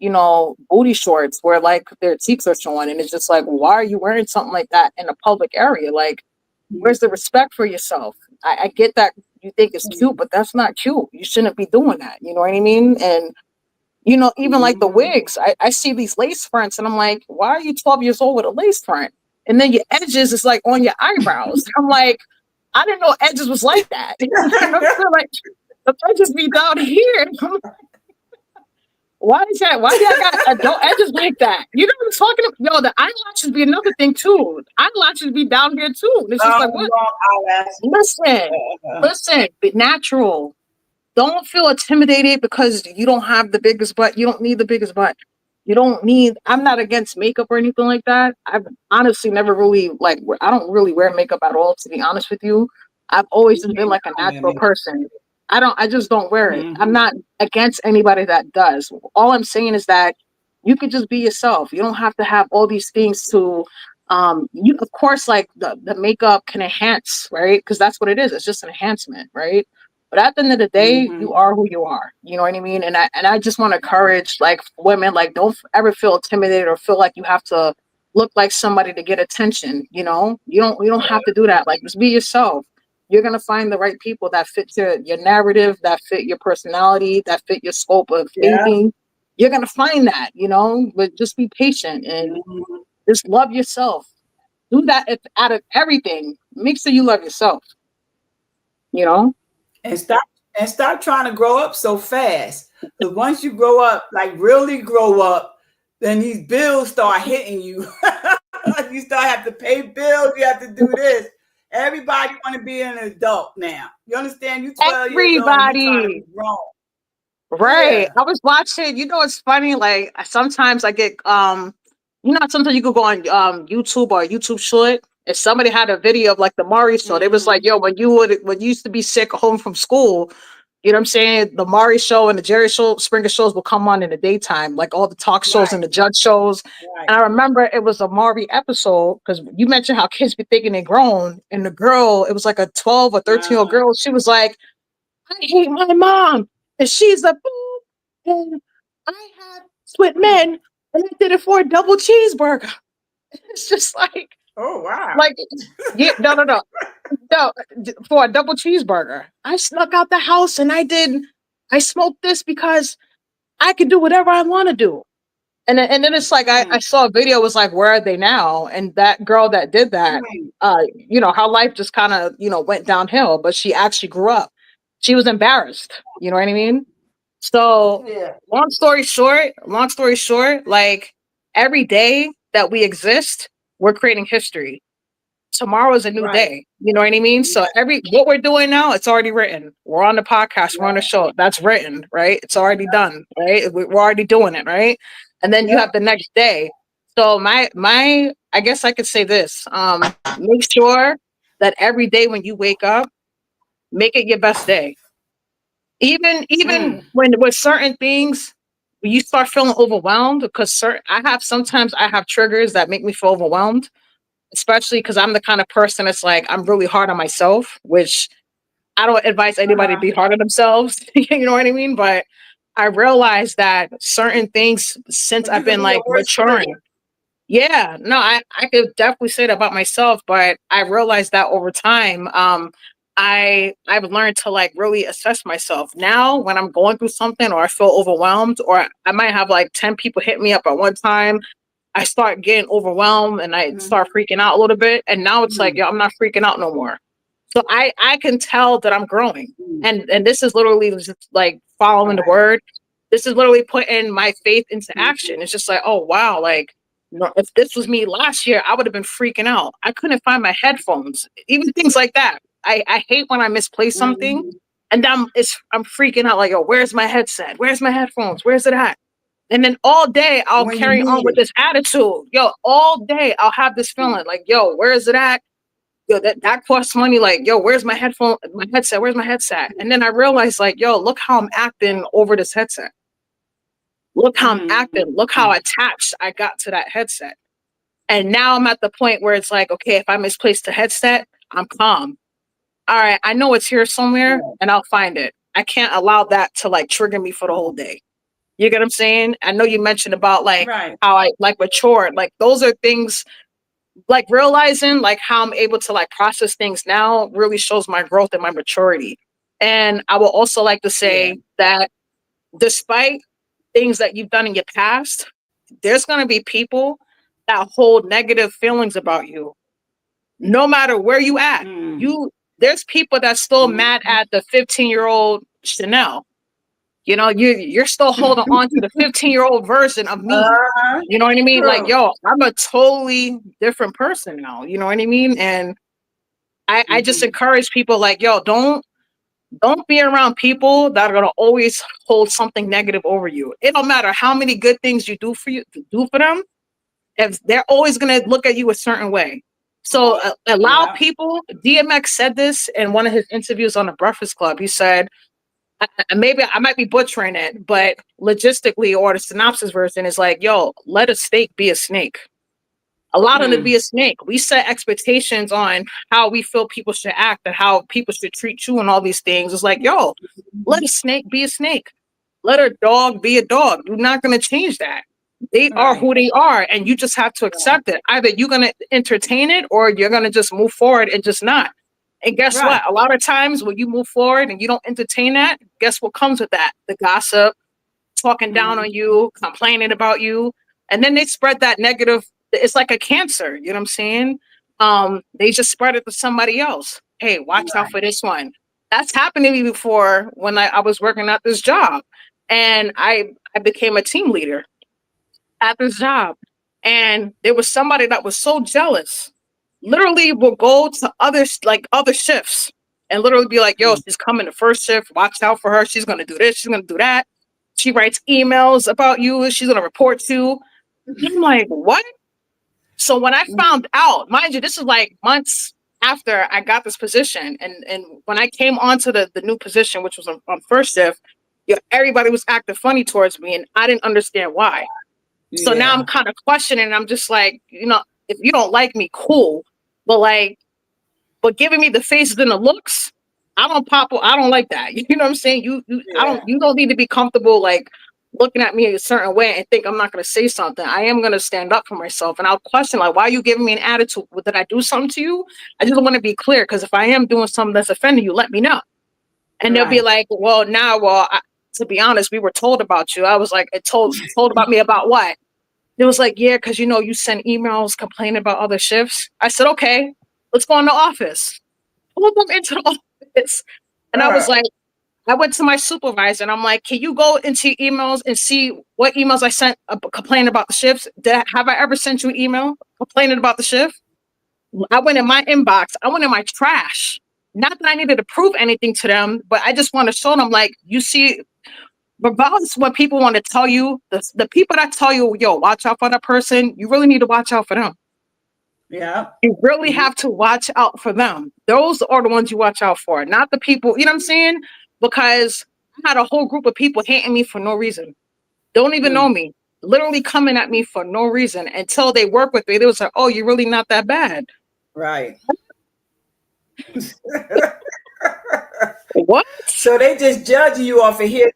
booty shorts where like their cheeks are showing. And it's just like, why are you wearing something like that in a public area? Like, where's the respect for yourself? I get that you think it's cute, but that's not cute. You shouldn't be doing that. You know what I mean? And, even like the wigs, I see these lace fronts and I'm like, why are you 12 years old with a lace front? And then your edges is like on your eyebrows. I'm like, I didn't know edges was like that. Like, the edges be down here. Why is that? Why do I got adult edges like that? You know what I'm talking about? Yo, the eyelashes be another thing too. Eyelashes be down here too. And it's just like, what? Listen, be natural. Don't feel intimidated because you don't have the biggest butt. You don't need the biggest butt. You don't need, I'm not against makeup or anything like that. I've honestly never really I don't really wear makeup at all, to be honest with you. I've always just been like a natural person. I just don't wear it. I'm not against anybody that does. All I'm saying is that you could just be yourself. You don't have to have all these things to, you, of course, like the makeup can enhance, right? Because that's what it is. It's just an enhancement, right? But at the end of the day, you are who you are. You know what I mean? And I just want to encourage like women, like don't ever feel intimidated or feel like you have to look like somebody to get attention. You know, you don't have to do that. Like just be yourself. You're gonna find the right people that fit your narrative, that fit your personality, that fit your scope of thinking. You're gonna find that, you know, but just be patient and just love yourself. Do that out of everything. Make sure you love yourself. You know? And stop trying to grow up so fast. Because once you grow up, like really grow up, then these bills start hitting you. You start have to pay bills. You have to do this. Everybody want to be an adult now. You understand? You 12 years old. You trying to be grown. Right. Yeah. I was watching. You know, it's funny. Like sometimes I get you know, sometimes you could go on YouTube or YouTube Short. If somebody had a video of like the Maury show, they was like, yo, when you used to be sick home from school, you know what I'm saying? The Maury show and the Jerry show, Springer shows will come on in the daytime, like all the talk shows and the judge shows. And I remember it was a Maury episode because you mentioned how kids be thinking they're grown. And the girl, it was like a 12 or 13-year-old girl. She was like, I hate my mom. And she's a boob. And I had with men and I did it for a double cheeseburger. It's just like, oh wow. Like, yeah, no, for a double cheeseburger. I snuck out the house and I smoked this because I can do whatever I want to do. And then it's like I saw a video, it was like, where are they now? And that girl that did that, you know, her life just kind of, you know, went downhill, but she actually grew up. She was embarrassed. You know what I mean? So long story short, like every day that we exist, we're creating history. Tomorrow is a new day. You know what I mean? So what we're doing now, it's already written. We're on the podcast, we're on the show. That's written, right? It's already done, right? We're already doing it, right? And then you have the next day. So my I guess I could say this. Make sure that every day when you wake up, make it your best day. Even when with certain things, you start feeling overwhelmed because sometimes I have triggers that make me feel overwhelmed, especially because I'm the kind of person that's like, I'm really hard on myself, which I don't advise anybody to be hard on themselves. You know what I mean? But I realized that certain things since I've been like maturing. Yeah, no, I could definitely say that about myself, but I realized that over time, I've learned to like really assess myself. Now when I'm going through something or I feel overwhelmed or I might have like 10 people hit me up at one time, I start getting overwhelmed and I start freaking out a little bit. And now it's like, yo, I'm not freaking out no more. So I can tell that I'm growing. And this is literally just like following the word. This is literally putting my faith into action. It's just like, oh, wow. Like, if this was me last year, I would have been freaking out. I couldn't find my headphones, even things like that. I hate when I misplace something and I'm freaking out like, yo, where's my headset? Where's my headphones? Where's it at? And then all day I'll carry on with this attitude. Yo, all day I'll have this feeling like, yo, where is it at? Yo, that costs money. Like, yo, where's my headset? Where's my headset? And then I realized like, yo, look how I'm acting over this headset. Look how I'm acting. Look how attached I got to that headset. And now I'm at the point where it's like, okay, if I misplace the headset, I'm calm. All right, I know it's here somewhere and I'll find it. I can't allow that to like trigger me for the whole day. You get what I'm saying? I know you mentioned about like how I like matured. Like those are things like realizing like how I'm able to like process things now really shows my growth and my maturity. And I will also like to say that despite things that you've done in your past, there's going to be people that hold negative feelings about you. No matter where you at, there's people that's still mad at the 15-year-old Chanel. You know, you're still holding on to the 15-year-old version of me. You know what I mean? True. Like, yo, I'm a totally different person now. You know what I mean? And I just encourage people like, yo, don't be around people that are gonna always hold something negative over you. It don't matter how many good things you do for them, if they're always gonna look at you a certain way. So allow people. DMX said this in one of his interviews on the Breakfast Club. He said, maybe I might be butchering it, but logistically, or the synopsis version is like, yo, let a snake be a snake. Allow them to be a snake. We set expectations on how we feel people should act and how people should treat you and all these things. It's like, yo, let a snake be a snake. Let a dog be a dog. You're not going to change that. They are who they are, and you just have to accept it. Either you're going to entertain it or you're going to just move forward and just not. And guess what? A lot of times when you move forward and you don't entertain that, guess what comes with that? The gossip, talking down on you, complaining about you. And then they spread that negative. It's like a cancer. You know what I'm saying? They just spread it to somebody else. Hey, watch out for this one. That's happened to me before when I was working at this job. And I became a team leader at this job. And there was somebody that was so jealous, literally will go to other shifts and literally be like, yo, she's coming to first shift. Watch out for her. She's going to do this. She's going to do that. She writes emails about you. She's going to report you. I'm like, what? So when I found out, mind you, this is like months after I got this position. And when I came onto the new position, which was on first shift, everybody was acting funny towards me. And I didn't understand why. So now I'm kind of questioning. I'm just like, if you don't like me, cool. But giving me the faces and the looks, I don't like that. You know what I'm saying? You don't need to be comfortable like looking at me a certain way and think I'm not going to say something. I am going to stand up for myself, and I'll question like, why are you giving me an attitude? Did I do something to you? I just want to be clear, because if I am doing something that's offending you, let me know. And they'll be like, to be honest, we were told about you. I was like, told about me about what? It was like, yeah, because you send emails complaining about other shifts. I said, okay, let's go in the office. Pulled them into the office. And I was like, I went to my supervisor and I'm like, can you go into emails and see what emails I sent complaining about the shifts? Have I ever sent you an email complaining about the shift? I went in my inbox. I went in my trash. Not that I needed to prove anything to them, but I just want to show them, like, you see, regardless of what people want to tell you, the people that tell you, yo, watch out for that person, you really need to watch out for them. Yeah. You really have to watch out for them. Those are the ones you watch out for, not the people, you know what I'm saying? Because I had a whole group of people hating me for no reason. Don't even know me. Literally coming at me for no reason until they work with me. They was like, oh, you're really not that bad. Right. What? So they just judging you off of here.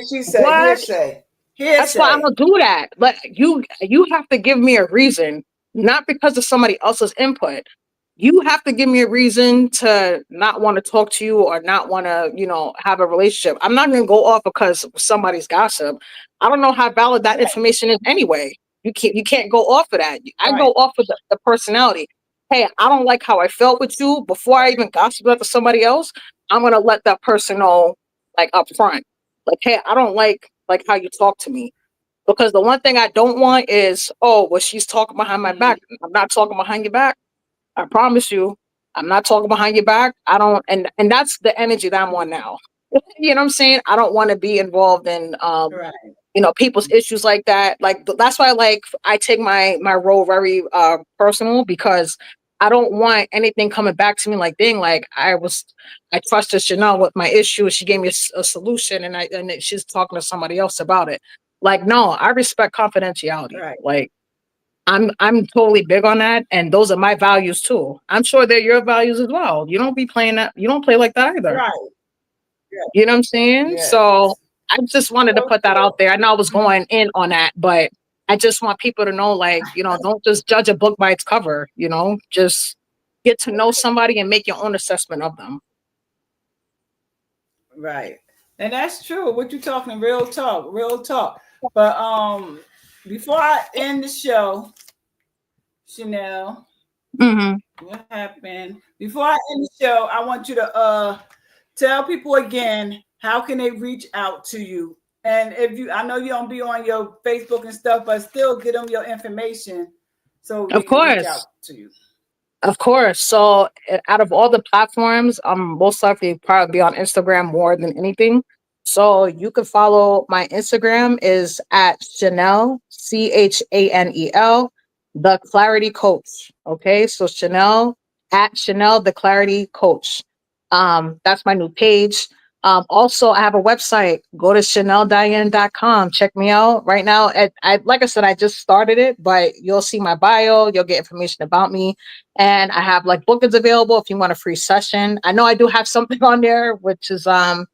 She said, hearsay. That's why I don't do that. But you have to give me a reason, not because of somebody else's input. You have to give me a reason to not want to talk to you or not want to, have a relationship. I'm not going to go off because somebody's gossip. I don't know how valid that information is anyway. You can't go off of that. I go off of the personality. Hey, I don't like how I felt with you. Before I even gossip about to somebody else, I'm going to let that person know, like, up front. Like, hey, I don't like how you talk to me. Because the one thing I don't want is, she's talking behind my back. I'm not talking behind your back. I promise you, I'm not talking behind your back. I don't, and that's the energy that I'm on now. You know what I'm saying? I don't want to be involved in, people's issues like that. Like, that's why, I take my role very personal, because I don't want anything coming back to me like being like, I trusted Chanel with my issue. She gave me a solution, and she's talking to somebody else about it. Like, no, I respect confidentiality. Right. Like, I'm totally big on that, and those are my values too. I'm sure they're your values as well. You don't be playing that. You don't play like that either. Right. Yeah. You know what I'm saying? Yes. So I just wanted to put that out there. I know I was going in on that, but I just want people to know, like, don't just judge a book by its cover. Just get to know somebody and make your own assessment of them. Right. And that's true. What you're talking, real talk. But before I end the show, Chanel, what happened? Before I end the show, I want you to tell people again how can they reach out to you? And if you, I know you don't be on your Facebook and stuff, but still get them your information so they can reach out to you. Of course. So out of all the platforms, I'm most likely probably be on Instagram more than anything. So you can follow my Instagram is at Chanel, Chanel, the Clarity Coach. Okay. So Chanel, the Clarity Coach. That's my new page. Also, I have a website. Go to ChanelDiane.com. Check me out right now. I like I said, I just started it, but you'll see my bio. You'll get information about me, and I have like bookings available if you want a free session. I know I do have something on there, which is an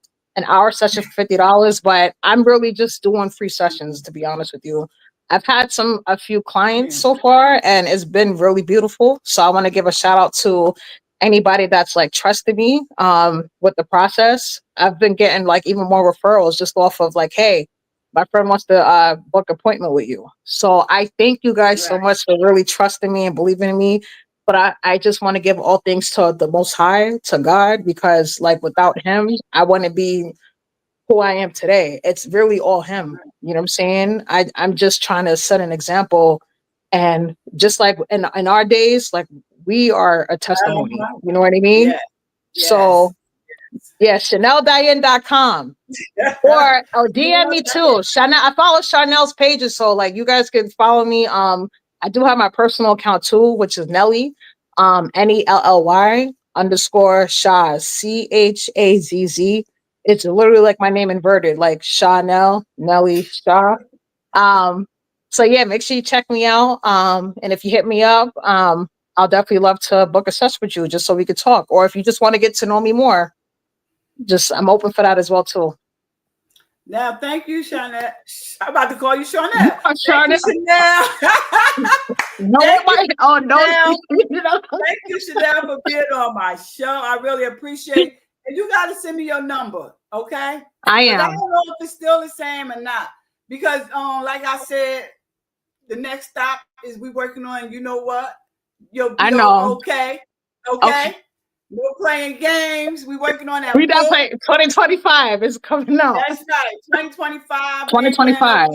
hour session for $50, but I'm really just doing free sessions, to be honest with you. I've had a few clients so far, and it's been really beautiful. So I want to give a shout out to anybody that's like trusted me with the process. I've been getting like even more referrals just off of like, hey, my friend wants to book an appointment with you. So I thank you guys so much for really trusting me and believing in me. But I just want to give all things to the Most High, to God, because like without him, I wouldn't be who I am today. It's really all him. You know what I'm saying? I'm just trying to set an example. And just like in our days, like we are a testimony. You know what I mean? Yeah. So yeah, ChanelDiane.com. Or DM me too. Chanel, I follow Chanel's pages, so like you guys can follow me. I do have my personal account too, which is Nelly, NELLY _ Shaz, CHAZZ. It's literally like my name inverted, like Chanel, Nelly, Shah. So yeah, make sure you check me out. And if you hit me up, I'll definitely love to book a session with you just so we could talk. Or if you just want to get to know me more, I'm open for that as well too. Now, thank you, Chanel. I'm about to call you Chanel. Chanel. Chanel. No, oh no. Thank you, Chanel, for being on my show. I really appreciate it. And you got to send me your number, okay? I am. I don't know if it's still the same or not. Because, like I said, the next stop is we working on, you know what? I know. Okay. We're playing games. We're working on that. We done playing 2025 is coming out. That's right. 2025. 2025.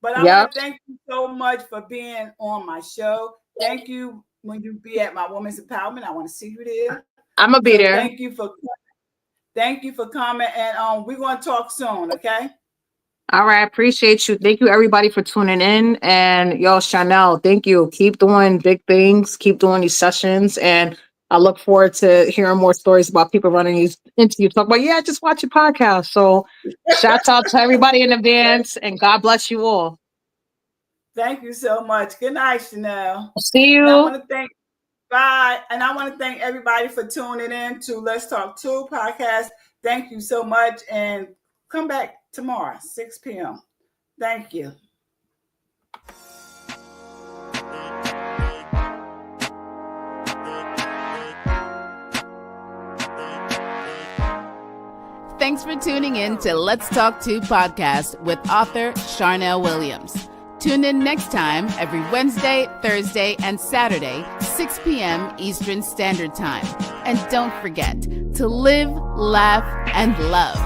But I want to thank you so much for being on my show. Thank you when you be at my Women's Empowerment. I want to see you there. I'm gonna be there. Thank you for coming. And we're going to talk soon, okay? All right, I appreciate you. Thank you, everybody, for tuning in. And yo, Chanel, thank you. Keep doing big things. Keep doing these sessions. And I look forward to hearing more stories about people running these into you. Talk about, I just watch your podcast. So shouts out to everybody in advance, and God bless you all. Thank you so much. Good night, Chanel. See you. And I want to thank everybody for tuning in to Let's Talk 2 podcast. Thank you so much. And come back tomorrow, 6 p.m. Thank you. Thanks for tuning in to Let's Talk 2 podcast with author Charnel Williams. Tune in next time every Wednesday, Thursday, and Saturday, 6 p.m. Eastern Standard Time. And don't forget to live, laugh, and love.